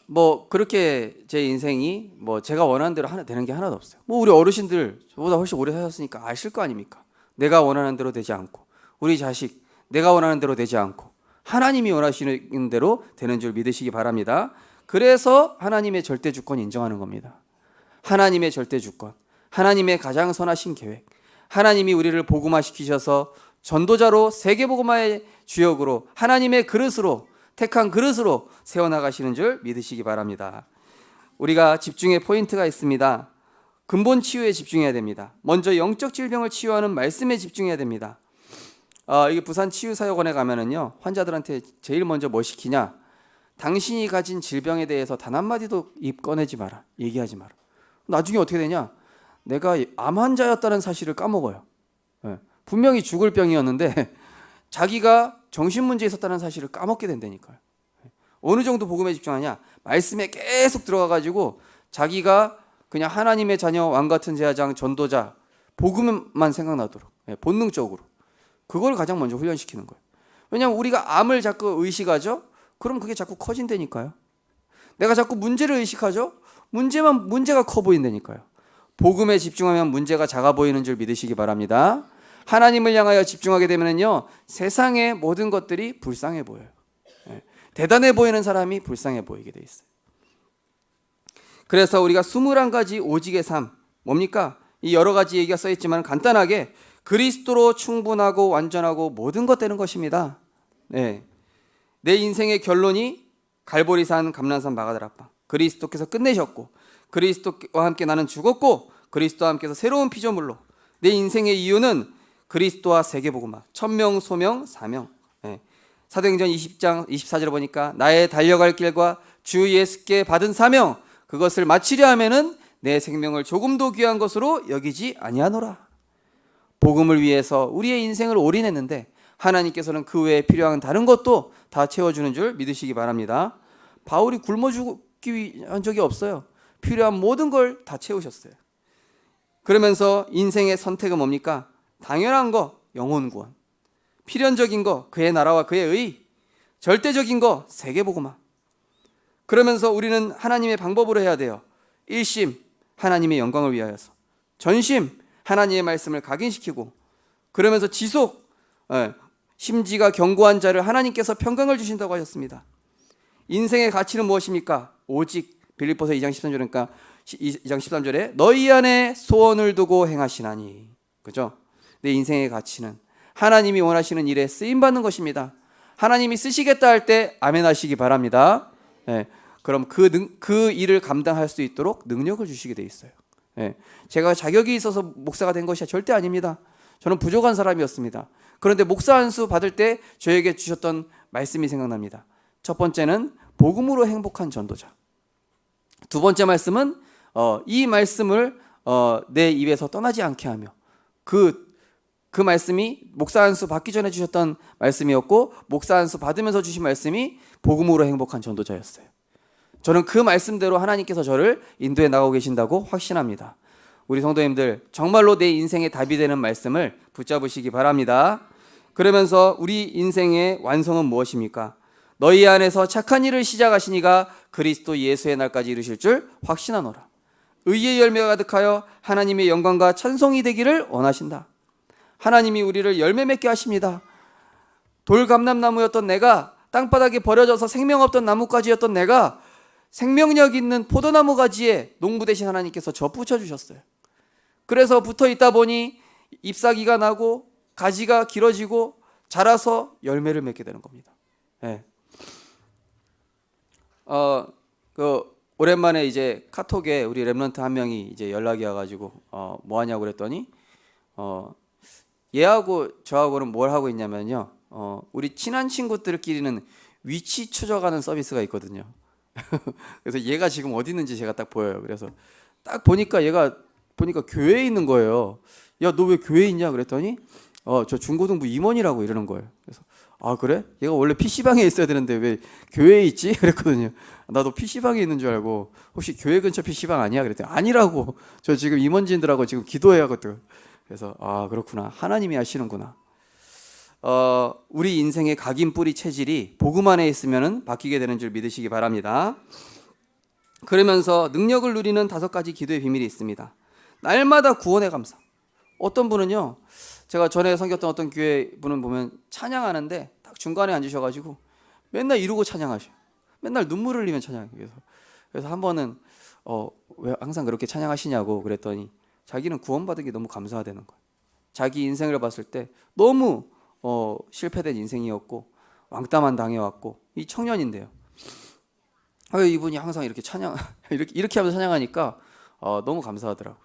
뭐 그렇게 제 인생이 뭐 제가 원하는 대로 하나 되는 게 하나도 없어요. 뭐 우리 어르신들 저보다 훨씬 오래 사셨으니까 아실 거 아닙니까? 내가 원하는 대로 되지 않고 우리 자식 내가 원하는 대로 되지 않고 하나님이 원하시는 대로 되는 줄 믿으시기 바랍니다. 그래서 하나님의 절대 주권 인정하는 겁니다. 하나님의 절대 주권, 하나님의 가장 선하신 계획, 하나님이 우리를 복음화시키셔서 전도자로 세계복음화의 주역으로 하나님의 그릇으로 택한 그릇으로 세워나가시는 줄 믿으시기 바랍니다. 우리가 집중의 포인트가 있습니다. 근본 치유에 집중해야 됩니다. 먼저 영적 질병을 치유하는 말씀에 집중해야 됩니다. 이게 부산 치유사역원에 가면은요, 환자들한테 제일 먼저 뭐 시키냐, 당신이 가진 질병에 대해서 단 한마디도 입 꺼내지 마라, 얘기하지 마라. 나중에 어떻게 되냐, 내가 암 환자였다는 사실을 까먹어요. 분명히 죽을 병이었는데 자기가 정신문제 있었다는 사실을 까먹게 된다니까요. 어느 정도 복음에 집중하냐, 말씀에 계속 들어가가지고 자기가 그냥 하나님의 자녀, 왕같은 제사장, 전도자, 복음만 생각나도록 본능적으로 그걸 가장 먼저 훈련시키는 거예요. 왜냐하면 우리가 암을 자꾸 의식하죠? 그럼 그게 자꾸 커진다니까요. 내가 자꾸 문제를 의식하죠? 문제가 커 보인다니까요. 복음에 집중하면 문제가 작아 보이는 줄 믿으시기 바랍니다. 하나님을 향하여 집중하게 되면요, 세상의 모든 것들이 불쌍해 보여요. 대단해 보이는 사람이 불쌍해 보이게 돼 있어요. 그래서 우리가 21가지 오직의 삶, 뭡니까? 이 여러 가지 얘기가 써 있지만 간단하게 그리스도로 충분하고 완전하고 모든 것 되는 것입니다. 내 인생의 결론이 갈보리산, 감람산, 마가다락방. 그리스도께서 끝내셨고 그리스도와 함께 나는 죽었고 그리스도와 함께서 새로운 피조물로, 내 인생의 이유는 그리스도와 세계복음화, 천명, 소명, 사명. 사도행전 20장 24절을 보니까 나의 달려갈 길과 주 예수께 받은 사명, 그것을 마치려 하면은 내 생명을 조금도 귀한 것으로 여기지 아니하노라. 복음을 위해서 우리의 인생을 올인했는데 하나님께서는 그 외에 필요한 다른 것도 다 채워주는 줄 믿으시기 바랍니다. 바울이 굶어 죽기 한 적이 없어요. 필요한 모든 걸 다 채우셨어요. 그러면서 인생의 선택은 뭡니까? 당연한 거 영혼 구원, 필연적인 거 그의 나라와 그의 의, 절대적인 거 세계복음화. 그러면서 우리는 하나님의 방법으로 해야 돼요. 일심 하나님의 영광을 위하여서, 전심 하나님의 말씀을 각인시키고, 그러면서 지속 심지가 견고한 자를 하나님께서 평강을 주신다고 하셨습니다. 인생의 가치는 무엇입니까? 오직 빌립보서 2장 13절, 그러니까 2장 13절에 너희 안에 소원을 두고 행하시나니, 그죠? 내 인생의 가치는 하나님이 원하시는 일에 쓰임 받는 것입니다. 하나님이 쓰시겠다 할 때 아멘 하시기 바랍니다. 그럼 그 일을 감당할 수 있도록 능력을 주시게 돼 있어요. 제가 자격이 있어서 목사가 된 것이 절대 아닙니다. 저는 부족한 사람이었습니다. 그런데 목사 안수 받을 때 저에게 주셨던 말씀이 생각납니다. 첫 번째는 복음으로 행복한 전도자. 두 번째 말씀은 이 말씀을 내 입에서 떠나지 않게 하며, 그 말씀이 목사 안수 받기 전에 주셨던 말씀이었고, 목사 안수 받으면서 주신 말씀이 복음으로 행복한 전도자였어요. 저는 그 말씀대로 하나님께서 저를 인도해 나가고 계신다고 확신합니다. 우리 성도님들, 정말로 내 인생의 답이 되는 말씀을 붙잡으시기 바랍니다. 그러면서 우리 인생의 완성은 무엇입니까? 너희 안에서 착한 일을 시작하신 이가 그리스도 예수의 날까지 이루실 줄 확신하노라. 의의 열매가 가득하여 하나님의 영광과 찬송이 되기를 원하신다. 하나님이 우리를 열매 맺게 하십니다. 돌감람나무였던 내가, 땅바닥에 버려져서 생명 없던 나뭇가지였던 내가 생명력 있는 포도나무 가지에 농부 되신 하나님께서 접붙여 주셨어요. 그래서 붙어 있다 보니 잎사귀가 나고 가지가 길어지고 자라서 열매를 맺게 되는 겁니다. 오랜만에 이제 카톡에 우리 렘넌트 한 명이 이제 연락이 와가지고 뭐 하냐고 그랬더니 얘하고 저하고는 뭘 하고 있냐면요, 우리 친한 친구들끼리는 위치 추적하는 서비스가 있거든요. 그래서 얘가 지금 어디 있는지 제가 딱 보여요. 그래서 딱 보니까 얘가 교회에 있는 거예요. 야, 너 왜 교회에 있냐 그랬더니 저 중고등부 임원이라고 이러는 거예요. 그래서 아, 그래? 얘가 원래 PC방에 있어야 되는데 왜 교회에 있지? 그랬거든요. 나도 PC방에 있는 줄 알고, 혹시 교회 근처 PC방 아니야? 그랬더니 아니라고, 저 지금 임원진들하고 지금 기도해야 하거든. 그래서 아, 그렇구나, 하나님이 아시는구나. 우리 인생의 각인 뿌리 체질이 복음 안에 있으면은 바뀌게 되는 줄 믿으시기 바랍니다. 그러면서 능력을 누리는 5가지 기도의 비밀이 있습니다. 날마다 구원의 감사. 어떤 분은요, 제가 전에 섬겼던 어떤 교회 분은 보면 찬양하는데 딱 중간에 앉으셔가지고 맨날 이러고 찬양하셔. 맨날 눈물 흘리면 찬양해요. 그래서 한 번은 왜 항상 그렇게 찬양하시냐고 그랬더니 자기는 구원받은 게 너무 감사하다는 거예요. 자기 인생을 봤을 때 너무 실패된 인생이었고 왕따만 당해왔고, 이 청년인데요. 이분이 항상 이렇게 이렇게 하면서 찬양하니까 너무 감사하더라고요.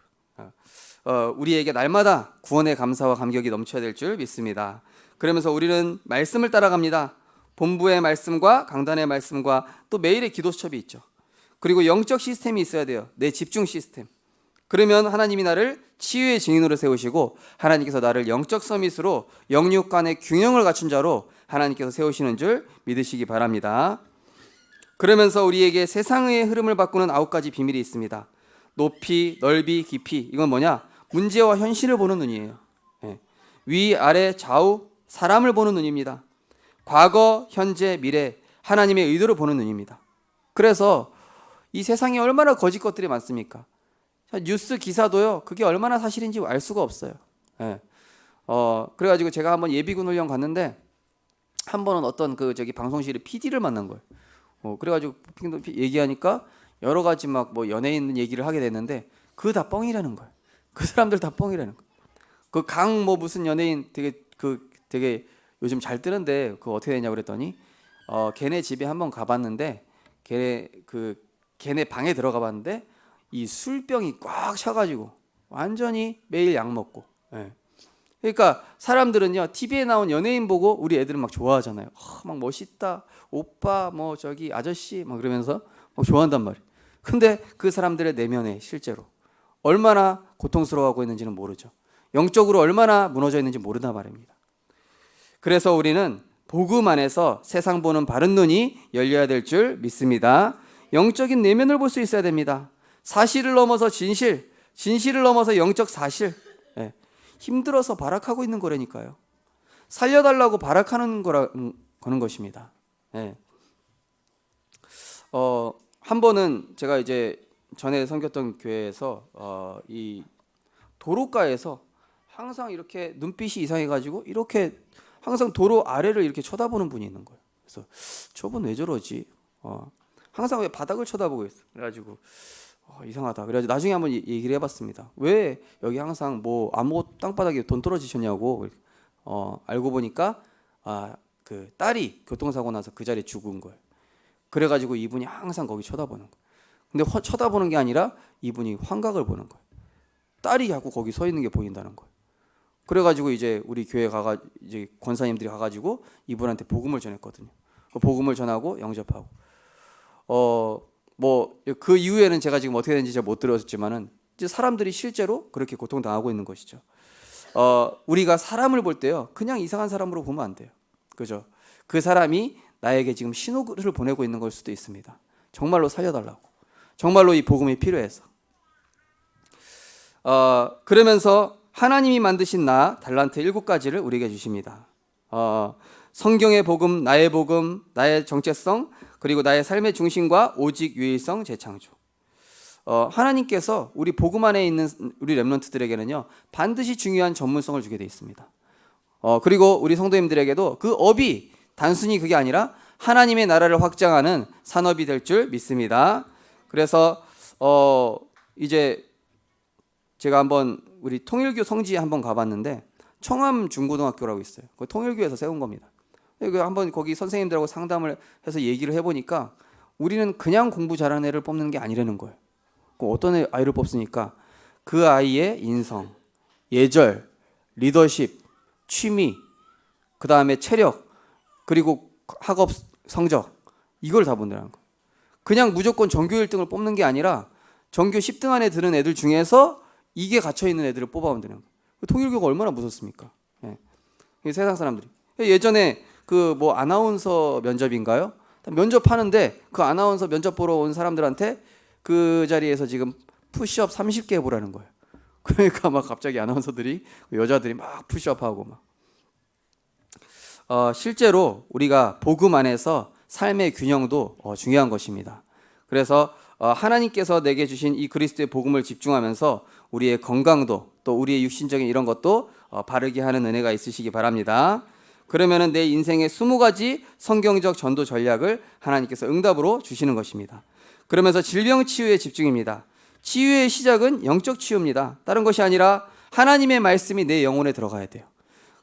우리에게 날마다 구원의 감사와 감격이 넘쳐야 될 줄 믿습니다. 그러면서 우리는 말씀을 따라갑니다. 본부의 말씀과 강단의 말씀과 또 매일의 기도 수첩이 있죠. 그리고 영적 시스템이 있어야 돼요. 내 집중 시스템. 그러면 하나님이 나를 치유의 증인으로 세우시고, 하나님께서 나를 영적 서밋으로 영육 간의 균형을 갖춘 자로 하나님께서 세우시는 줄 믿으시기 바랍니다. 그러면서 우리에게 세상의 흐름을 바꾸는 9가지 비밀이 있습니다. 높이, 넓이, 깊이. 이건 뭐냐? 문제와 현실을 보는 눈이에요. 위, 아래, 좌우, 사람을 보는 눈입니다. 과거, 현재, 미래, 하나님의 의도를 보는 눈입니다. 그래서 이 세상에 얼마나 거짓 것들이 많습니까? 뉴스 기사도요, 그게 얼마나 사실인지 알 수가 없어요. 그래가지고 제가 한번 예비군 훈련 갔는데, 한 번은 어떤 방송실의 PD를 만난 거예요. 그래가지고 얘기하니까 여러 가지 막 뭐 연예인 얘기를 하게 됐는데, 그거 다 뻥이라는 거예요. 그 사람들 다 뻥이라는 거예요. 그 무슨 연예인 되게 요즘 잘 뜨는데 그거 어떻게 되냐고 그랬더니 걔네 집에 한번 가봤는데, 걔네 방에 들어가 봤는데 이 술병이 꽉 차가지고 완전히 매일 약 먹고. 그러니까 사람들은요, TV에 나온 연예인 보고 우리 애들은 막 좋아하잖아요. 막 멋있다, 오빠, 뭐 저기 아저씨, 막 그러면서 막 좋아한단 말이에요. 근데 그 사람들의 내면에 실제로 얼마나 고통스러워하고 있는지는 모르죠. 영적으로 얼마나 무너져 있는지 모른단 말입니다. 그래서 우리는 복음 안에서 세상 보는 바른 눈이 열려야 될 줄 믿습니다. 영적인 내면을 볼 수 있어야 됩니다. 사실을 넘어서 진실, 진실을 넘어서 영적 사실. 예. 힘들어서 발악하고 있는 거라니까요. 살려달라고 발악하는 거는 것입니다. 예. 한 번은 제가 이제 전에 섬겼던 교회에서 이 도로가에서 항상 이렇게 눈빛이 이상해가지고 이렇게 항상 도로 아래를 이렇게 쳐다보는 분이 있는 거예요. 그래서 저분 왜 저러지? 항상 왜 바닥을 쳐다보고 있어? 그래가지고 이상하다. 그래가지고 나중에 한번 얘기를 해봤습니다. 왜 여기 항상 뭐 아무 땅바닥에 돈 떨어지셨냐고. 알고 보니까 그 딸이 교통사고 나서 그 자리에 죽은 거예요. 그래가지고 이분이 항상 거기 쳐다보는 거예요. 근데 쳐다보는 게 아니라 이분이 환각을 보는 거예요. 딸이 자꾸 거기 서 있는 게 보인다는 거예요. 그래가지고 이제 우리 교회 이제 권사님들이 가가지고 이분한테 복음을 전했거든요. 복음을 전하고 영접하고. 뭐 그 이후에는 제가 지금 어떻게 되는지 잘 못 들었지만은 이제 사람들이 실제로 그렇게 고통당하고 있는 것이죠. 우리가 사람을 볼 때요, 그냥 이상한 사람으로 보면 안 돼요. 그죠? 그 사람이 나에게 지금 신호를 보내고 있는 걸 수도 있습니다. 정말로 살려달라고. 정말로 이 복음이 필요해서. 그러면서 하나님이 만드신 달란트 7가지를 우리에게 주십니다. 성경의 복음, 나의 정체성, 그리고 나의 삶의 중심과 오직 유일성, 재창조. 하나님께서 우리 복음 안에 있는 우리 렘넌트들에게는요, 반드시 중요한 전문성을 주게 되어 있습니다. 그리고 우리 성도님들에게도 그 업이 단순히 그게 아니라 하나님의 나라를 확장하는 산업이 될 줄 믿습니다. 그래서 이제 제가 한번 우리 통일교 성지에 한번 가봤는데 청암 중고등학교라고 있어요. 그 통일교에서 세운 겁니다. 한번 거기 선생님들하고 상담을 해서 얘기를 해보니까 우리는 그냥 공부 잘하는 애를 뽑는 게 아니라는 거예요. 어떤 아이를 뽑습니까? 그 아이의 인성, 예절, 리더십, 취미, 그 다음에 체력, 그리고 학업 성적, 이걸 다 본다는 거예요. 그냥 무조건 전교 1등을 뽑는 게 아니라 전교 10등 안에 드는 애들 중에서 이게 갇혀있는 애들을 뽑아오면 되는 거예요. 통일교가 얼마나 무섭습니까? 예. 세상 사람들이. 예전에 그 뭐 아나운서 면접인가요? 면접하는데 그 아나운서 면접 보러 온 사람들한테 그 자리에서 지금 푸시업 30개 해보라는 거예요. 그러니까 막 갑자기 아나운서들이, 여자들이 막 푸시업하고 막. 실제로 우리가 복음 안에서 삶의 균형도 중요한 것입니다. 그래서 하나님께서 내게 주신 이 그리스도의 복음을 집중하면서 우리의 건강도 또 우리의 육신적인 이런 것도 바르게 하는 은혜가 있으시기 바랍니다. 그러면은 내 인생의 20가지 성경적 전도 전략을 하나님께서 응답으로 주시는 것입니다. 그러면서 질병 치유에 집중입니다. 치유의 시작은 영적 치유입니다. 다른 것이 아니라 하나님의 말씀이 내 영혼에 들어가야 돼요.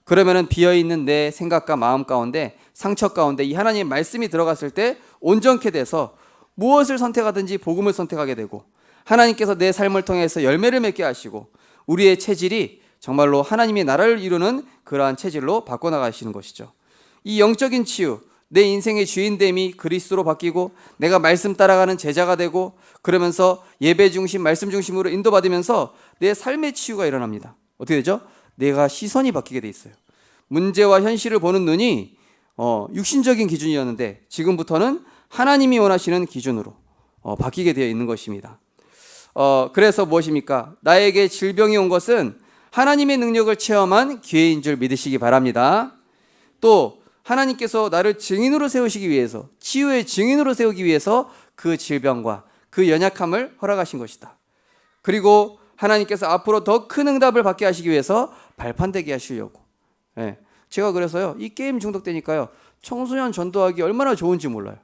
그러면은 비어있는 내 생각과 마음 가운데, 상처 가운데 이 하나님의 말씀이 들어갔을 때 온전케 돼서 무엇을 선택하든지 복음을 선택하게 되고, 하나님께서 내 삶을 통해서 열매를 맺게 하시고 우리의 체질이 정말로 하나님의 나라를 이루는 그러한 체질로 바꿔나가시는 것이죠. 이 영적인 치유, 내 인생의 주인됨이 그리스도로 바뀌고 내가 말씀 따라가는 제자가 되고, 그러면서 예배 중심, 말씀 중심으로 인도받으면서 내 삶의 치유가 일어납니다. 어떻게 되죠? 내가 시선이 바뀌게 돼 있어요. 문제와 현실을 보는 눈이 육신적인 기준이었는데 지금부터는 하나님이 원하시는 기준으로 바뀌게 되어 있는 것입니다. 그래서 무엇입니까? 나에게 질병이 온 것은 하나님의 능력을 체험한 기회인 줄 믿으시기 바랍니다. 또 하나님께서 나를 증인으로 세우시기 위해서, 치유의 증인으로 세우기 위해서 그 질병과 그 연약함을 허락하신 것이다. 그리고 하나님께서 앞으로 더 큰 응답을 받게 하시기 위해서 발판되게 하시려고. 제가 그래서요, 이 게임 중독되니까요, 청소년 전도하기 얼마나 좋은지 몰라요.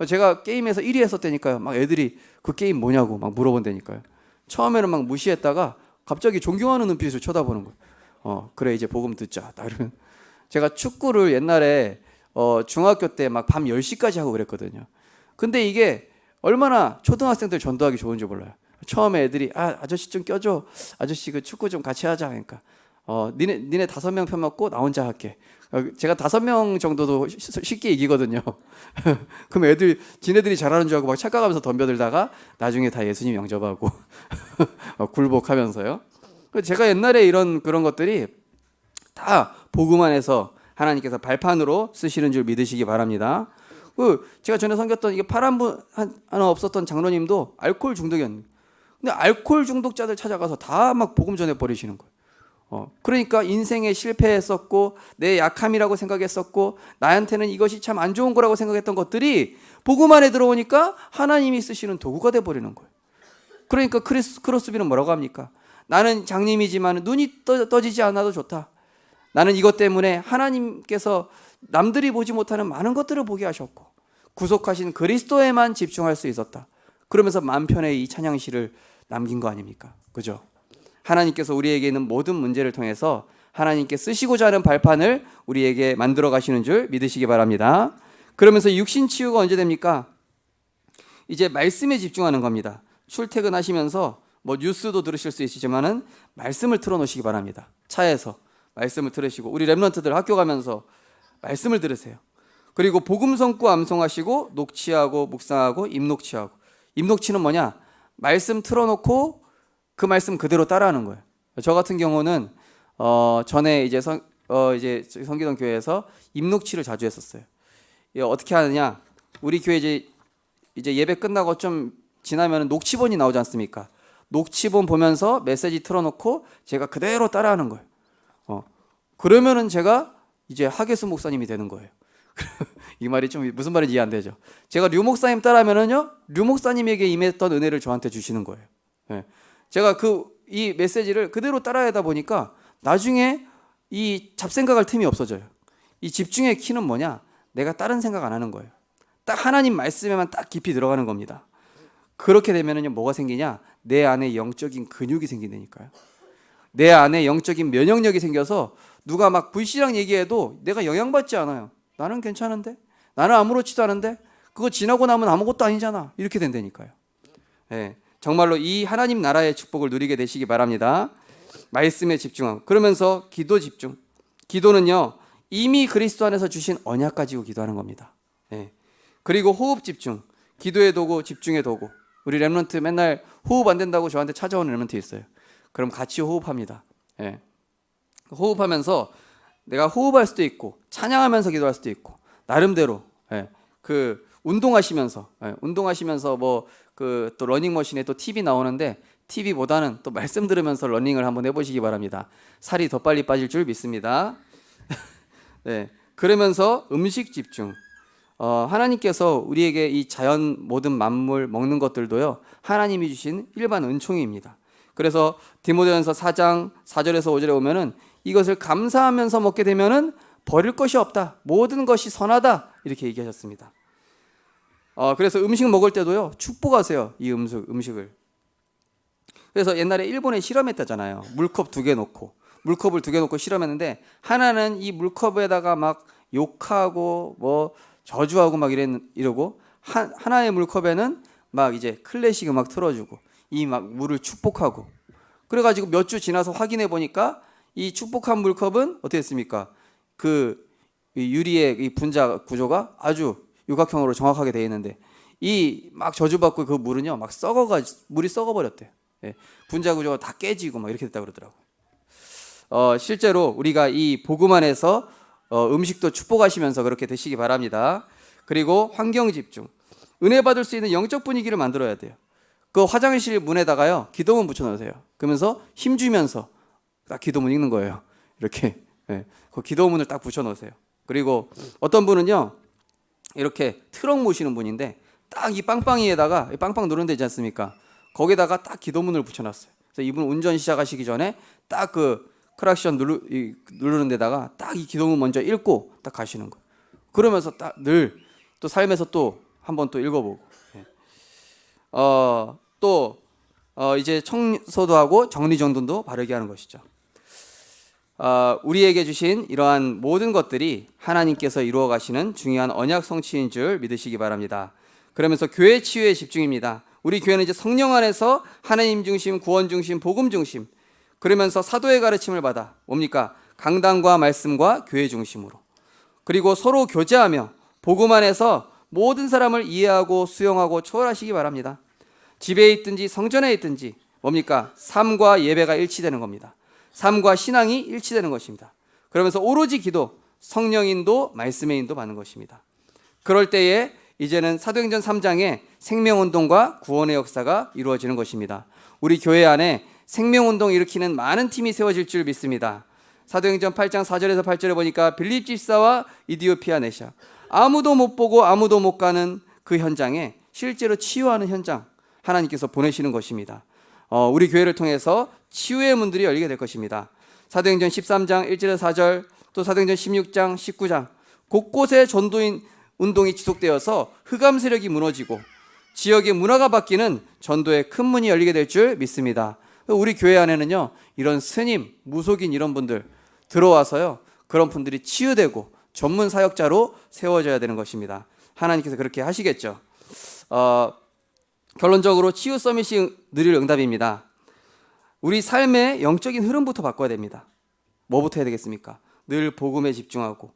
제가 게임에서 1위 했었다니까요. 막 애들이 그 게임 뭐냐고 막 물어본다니까요. 처음에는 막 무시했다가 갑자기 존경하는 눈빛으로 쳐다보는 거예요. 그래 이제 복음 듣자. 이러면 제가 축구를 옛날에 중학교 때 막 밤 10시까지 하고 그랬거든요. 근데 이게 얼마나 초등학생들 전도하기 좋은지 몰라요. 처음에 애들이 아저씨 좀 껴줘. 아저씨 그 축구 좀 같이 하자. 그러니까 니네 5명 편 먹고 나 혼자 할게. 제가 5명 정도도 쉽게 이기거든요. 그럼 지네들이 잘하는 줄 알고 막 착각하면서 덤벼들다가 나중에 다 예수님 영접하고 굴복하면서요. 제가 옛날에 그런 것들이 다 복음 안에서 하나님께서 발판으로 쓰시는 줄 믿으시기 바랍니다. 제가 전에 섬겼던 이게 파란 분 하나 없었던 장로님도 알코올 중독이었는데, 근데 알코올 중독자들 찾아가서 다 막 복음 전해 버리시는 거예요. 그러니까 인생에 실패했었고 내 약함이라고 생각했었고 나한테는 이것이 참 안 좋은 거라고 생각했던 것들이 복음 안에 들어오니까 하나님이 쓰시는 도구가 돼 버리는 거예요. 그러니까 크로스비는 뭐라고 합니까? 나는 장님이지만 눈이 떠지지 않아도 좋다. 나는 이것 때문에 하나님께서 남들이 보지 못하는 많은 것들을 보게 하셨고 구속하신 그리스도에만 집중할 수 있었다. 그러면서 만편의 이 찬양시를 남긴 거 아닙니까? 그죠? 하나님께서 우리에게 있는 모든 문제를 통해서 하나님께 쓰시고자 하는 발판을 우리에게 만들어 가시는 줄 믿으시기 바랍니다. 그러면서 육신 치유가 언제 됩니까? 이제 말씀에 집중하는 겁니다. 출퇴근하시면서 뭐 뉴스도 들으실 수 있지만은 말씀을 틀어놓으시기 바랍니다. 차에서 말씀을 들으시고, 우리 렘넌트들 학교 가면서 말씀을 들으세요. 그리고 복음 성구 암송하시고 녹취하고 묵상하고 입녹취하고. 입녹취는 뭐냐? 말씀 틀어놓고 그 말씀 그대로 따라하는 거예요. 저 같은 경우는 전에 이제 성기동 교회에서 입녹취를 자주 했었어요. 어떻게 하느냐? 우리 교회 이제 예배 끝나고 좀 지나면 녹취본이 나오지 않습니까? 녹취본 보면서 메시지 틀어놓고 제가 그대로 따라하는 거예요. 그러면은 제가 이제 하계수 목사님이 되는 거예요. 이 말이 좀 무슨 말인지 이해 안 되죠. 제가 류 목사님 따라하면은요, 류 목사님에게 임했던 은혜를 저한테 주시는 거예요. 제가 이 메시지를 그대로 따라하다 보니까 나중에 이 잡생각할 틈이 없어져요. 이 집중의 키는 뭐냐? 내가 다른 생각 안 하는 거예요. 딱 하나님 말씀에만 딱 깊이 들어가는 겁니다. 그렇게 되면은요, 뭐가 생기냐? 내 안에 영적인 근육이 생긴다니까요. 내 안에 영적인 면역력이 생겨서 누가 막 불씨랑 얘기해도 내가 영향받지 않아요. 나는 괜찮은데? 나는 아무렇지도 않은데? 그거 지나고 나면 아무것도 아니잖아. 이렇게 된다니까요. 정말로 이 하나님 나라의 축복을 누리게 되시기 바랍니다. 말씀에 집중하고, 그러면서 기도 집중. 기도는요, 이미 그리스도 안에서 주신 언약 가지고 기도하는 겁니다. 그리고 호흡 집중. 기도의 도구, 집중의 도구. 우리 렘넌트 맨날 호흡 안 된다고 저한테 찾아오는 렘넌트 있어요. 그럼 같이 호흡합니다. 호흡하면서 내가 호흡할 수도 있고 찬양하면서 기도할 수도 있고 나름대로 운동하시면서 뭐 또 러닝머신에 또 TV 나오는데 TV보다는 또 말씀 들으면서 러닝을 한번 해보시기 바랍니다. 살이 더 빨리 빠질 줄 믿습니다. 그러면서 음식 집중. 하나님께서 우리에게 이 자연 모든 만물 먹는 것들도요, 하나님이 주신 일반 은총입니다. 그래서 디모데전서 4장 4절에서 5절에 오면은 이것을 감사하면서 먹게 되면은 버릴 것이 없다. 모든 것이 선하다. 이렇게 얘기하셨습니다. 그래서 음식 먹을 때도요, 축복하세요. 이 음식을. 그래서 옛날에 일본에 실험했다잖아요. 물컵 2개 놓고. 물컵을 2개 놓고 실험했는데 하나는 이 물컵에다가 막 욕하고 뭐 저주하고 막 이러고 하나의 물컵에는 막 이제 클래식 음악 틀어주고 이 막 물을 축복하고. 그래가지고 몇 주 지나서 확인해 보니까 이 축복한 물컵은 어떻게 됐습니까? 그 유리의 이 분자 구조가 아주 육각형으로 정확하게 되어 있는데 이 막 저주받고 그 물은요 막 물이 썩어버렸대요. 분자 구조가 다 깨지고 막 이렇게 됐다 그러더라고요. 실제로 우리가 이 복음 안에서 음식도 축복하시면서 그렇게 되시기 바랍니다. 그리고 환경 집중. 은혜 받을 수 있는 영적 분위기를 만들어야 돼요. 그 화장실 문에다가요 기도문 붙여놓으세요. 그러면서 힘주면서 딱 기도문 읽는 거예요. 이렇게 그 기도문을 딱 붙여놓으세요. 그리고 어떤 분은요 이렇게 트럭 모시는 분인데 딱 이 빵빵이에다가 빵빵 누르는 데 있지 않습니까? 거기다가 딱 기도문을 붙여놨어요. 그래서 이분 운전 시작하시기 전에 딱 그 크락션 누르는 데다가 딱 이 기도문 먼저 읽고 딱 가시는 거예요. 그러면서 딱 늘 또 삶에서 또 한번 또 읽어보고 이제 청소도 하고 정리정돈도 바르게 하는 것이죠. 우리에게 주신 이러한 모든 것들이 하나님께서 이루어 가시는 중요한 언약 성취인 줄 믿으시기 바랍니다. 그러면서 교회 치유에 집중입니다. 우리 교회는 이제 성령 안에서 하나님 중심, 구원 중심, 복음 중심, 그러면서 사도의 가르침을 받아 뭡니까? 강단과 말씀과 교회 중심으로, 그리고 서로 교제하며 복음 안에서 모든 사람을 이해하고 수용하고 초월하시기 바랍니다. 집에 있든지 성전에 있든지 뭡니까? 삶과 예배가 일치되는 겁니다. 삶과 신앙이 일치되는 것입니다. 그러면서 오로지 기도, 성령 인도, 말씀의 인도 받는 것입니다. 그럴 때에 이제는 사도행전 3장에 생명운동과 구원의 역사가 이루어지는 것입니다. 우리 교회 안에 생명운동 일으키는 많은 팀이 세워질 줄 믿습니다. 사도행전 8장 4절에서 8절에 보니까 빌립 집사와 이디오피아 내샤, 아무도 못 보고 아무도 못 가는 그 현장에 실제로 치유하는 현장 하나님께서 보내시는 것입니다. 우리 교회를 통해서 치유의 문들이 열리게 될 것입니다. 사도행전 13장 1절에서 4절, 또 사도행전 16장 19장 곳곳에 전도인 운동이 지속되어서 흑암 세력이 무너지고 지역의 문화가 바뀌는 전도의 큰 문이 열리게 될 줄 믿습니다. 우리 교회 안에는요, 이런 스님, 무속인 이런 분들 들어와서요, 그런 분들이 치유되고 전문 사역자로 세워져야 되는 것입니다. 하나님께서 그렇게 하시겠죠. 결론적으로 치유 서밋이 누릴 응답입니다. 우리 삶의 영적인 흐름부터 바꿔야 됩니다. 뭐부터 해야 되겠습니까? 늘 복음에 집중하고,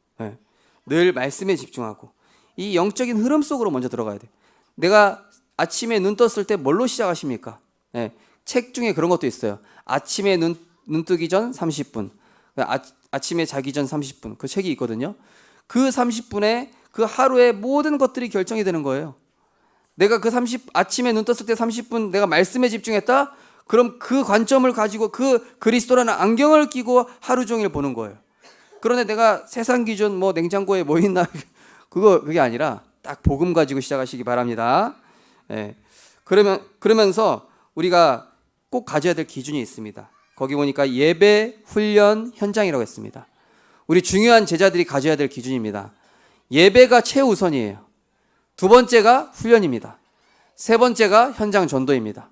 늘 말씀에 집중하고, 이 영적인 흐름 속으로 먼저 들어가야 돼요. 내가 아침에 눈 떴을 때 뭘로 시작하십니까? 책 중에 그런 것도 있어요. 아침에 눈 뜨기 전 30분, 아침에 자기 전 30분, 그 책이 있거든요. 그 30분에 그 하루의 모든 것들이 결정이 되는 거예요. 내가 아침에 눈 떴을 때 30분 내가 말씀에 집중했다? 그럼 그 관점을 가지고 그 그리스도라는 안경을 끼고 하루 종일 보는 거예요. 그런데 내가 세상 기준 뭐 냉장고에 뭐 있나 그게 아니라 딱 복음 가지고 시작하시기 바랍니다. 그러면서 우리가 꼭 가져야 될 기준이 있습니다. 거기 보니까 예배, 훈련, 현장이라고 했습니다. 우리 중요한 제자들이 가져야 될 기준입니다. 예배가 최우선이에요. 두 번째가 훈련입니다. 세 번째가 현장 전도입니다.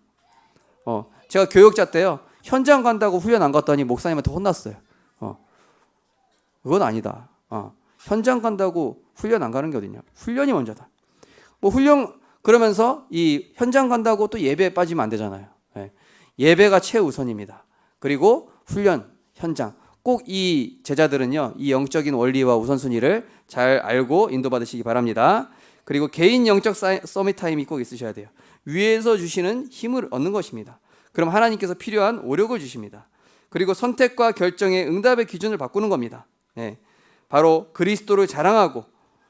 제가 교육자 때요, 현장 간다고 훈련 안 갔더니 목사님한테 혼났어요. 그건 아니다. 현장 간다고 훈련 안 가는 게 어딨냐. 훈련이 먼저다. 그러면서 이 현장 간다고 또 예배에 빠지면 안 되잖아요. 예배가 최우선입니다. 그리고 훈련, 현장. 꼭 이 제자들은요, 이 영적인 원리와 우선순위를 잘 알고 인도받으시기 바랍니다. 그리고 개인 영적 서밋 타임이 꼭 있으셔야 돼요. 위에서 주시는 힘을 얻는 것입니다. 그럼 하나님께서 필요한 오력을 주십니다. 그리고 선택과 결정의 응답의 기준을 바꾸는 겁니다. 바로 그리스도를 자랑하고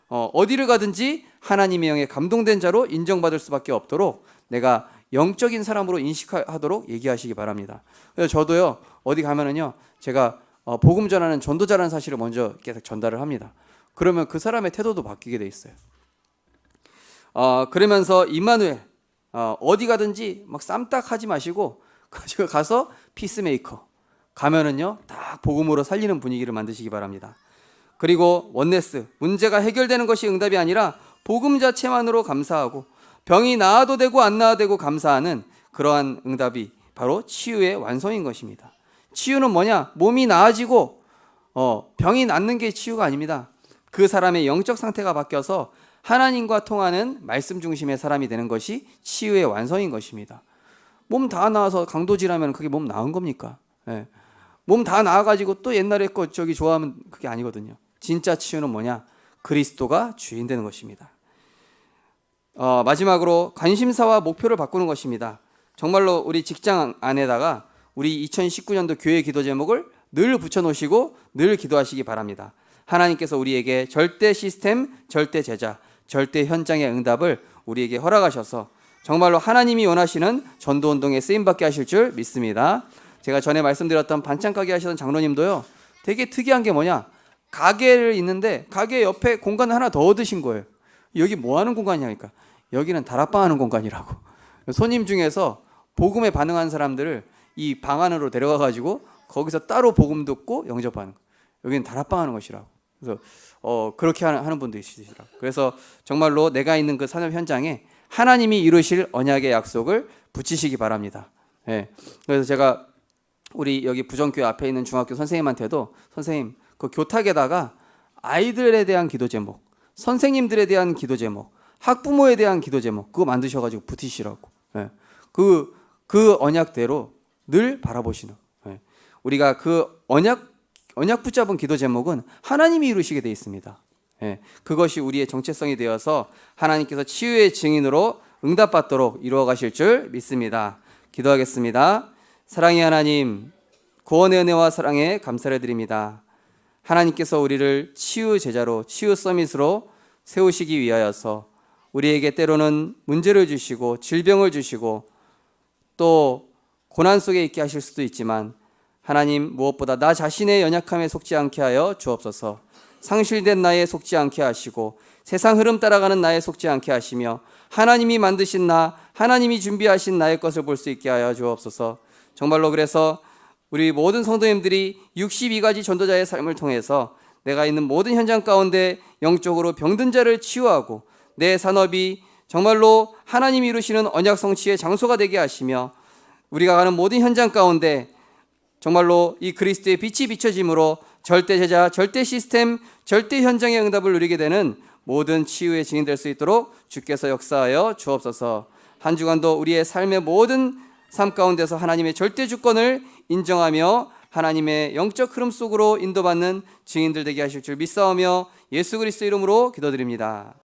어디를 가든지 하나님의 영에 감동된 자로 인정받을 수밖에 없도록 내가 영적인 사람으로 인식하도록 얘기하시기 바랍니다. 그래서 저도요, 어디 가면은요, 제가 복음 전하는 전도자라는 사실을 먼저 계속 전달을 합니다. 그러면 그 사람의 태도도 바뀌게 돼 있어요. 그러면서 임마누엘, 어디 가든지 막 쌈딱 하지 마시고 가서 피스메이커 가면은요, 딱 복음으로 살리는 분위기를 만드시기 바랍니다. 그리고 원네스, 문제가 해결되는 것이 응답이 아니라 복음 자체만으로 감사하고 병이 나아도 되고 안 나아도 되고 감사하는 그러한 응답이 바로 치유의 완성인 것입니다. 치유는 뭐냐? 몸이 나아지고 병이 낫는 게 치유가 아닙니다. 그 사람의 영적 상태가 바뀌어서 하나님과 통하는 말씀 중심의 사람이 되는 것이 치유의 완성인 것입니다. 몸 다 나아서 강도질하면 그게 몸 나은 겁니까? 몸 다 나아가지고 또 옛날에 거 저기 좋아하면 그게 아니거든요. 진짜 치유는 뭐냐? 그리스도가 주인 되는 것입니다. 마지막으로 관심사와 목표를 바꾸는 것입니다. 정말로 우리 직장 안에다가 우리 2019년도 교회 기도 제목을 늘 붙여놓으시고 늘 기도하시기 바랍니다. 하나님께서 우리에게 절대 시스템, 절대 제자, 절대 현장의 응답을 우리에게 허락하셔서 정말로 하나님이 원하시는 전도운동에 쓰임받게 하실 줄 믿습니다. 제가 전에 말씀드렸던 반찬 가게 하시던 장로님도요, 되게 특이한 게 뭐냐, 가게를 있는데 가게 옆에 공간을 하나 더 얻으신 거예요. 여기 뭐 하는 공간이냐니까, 여기는 다락방 하는 공간이라고. 손님 중에서 복음에 반응한 사람들을 이 방 안으로 데려가 가지고 거기서 따로 복음 듣고 영접하는 거예요. 여기는 다락방 하는 것이라고. 그래서 그렇게 하는 분도 있으시더라고요. 그래서 정말로 내가 있는 그 산업 현장에 하나님이 이루실 언약의 약속을 붙이시기 바랍니다. 그래서 제가 우리 여기 부정교회 앞에 있는 중학교 선생님한테도, 선생님 그 교탁에다가 아이들에 대한 기도 제목, 선생님들에 대한 기도 제목, 학부모에 대한 기도 제목 그거 만드셔가지고 붙이시라고. 그 언약대로 늘 바라보시는. 우리가 그 언약 붙잡은 기도 제목은 하나님이 이루시게 되어 있습니다. 그것이 우리의 정체성이 되어서 하나님께서 치유의 증인으로 응답받도록 이루어 가실 줄 믿습니다. 기도하겠습니다. 사랑의 하나님, 구원의 은혜와 사랑에 감사를 드립니다. 하나님께서 우리를 치유 제자로, 치유 서밋으로 세우시기 위하여서 우리에게 때로는 문제를 주시고 질병을 주시고 또 고난 속에 있게 하실 수도 있지만, 하나님 무엇보다 나 자신의 연약함에 속지 않게 하여 주옵소서. 상실된 나에 속지 않게 하시고 세상 흐름 따라가는 나에 속지 않게 하시며 하나님이 만드신 나, 하나님이 준비하신 나의 것을 볼 수 있게 하여 주옵소서. 정말로 그래서 우리 모든 성도님들이 62가지 전도자의 삶을 통해서 내가 있는 모든 현장 가운데 영적으로 병든 자를 치유하고 내 산업이 정말로 하나님이 이루시는 언약 성취의 장소가 되게 하시며 우리가 가는 모든 현장 가운데 정말로 이 그리스도의 빛이 비춰짐으로 절대 제자, 절대 시스템, 절대 현장의 응답을 누리게 되는 모든 치유의 증인 될 수 있도록 주께서 역사하여 주옵소서. 한 주간도 우리의 삶의 모든 삶 가운데서 하나님의 절대 주권을 인정하며 하나님의 영적 흐름 속으로 인도받는 증인들 되게 하실 줄 믿사오며 예수 그리스도 이름으로 기도드립니다.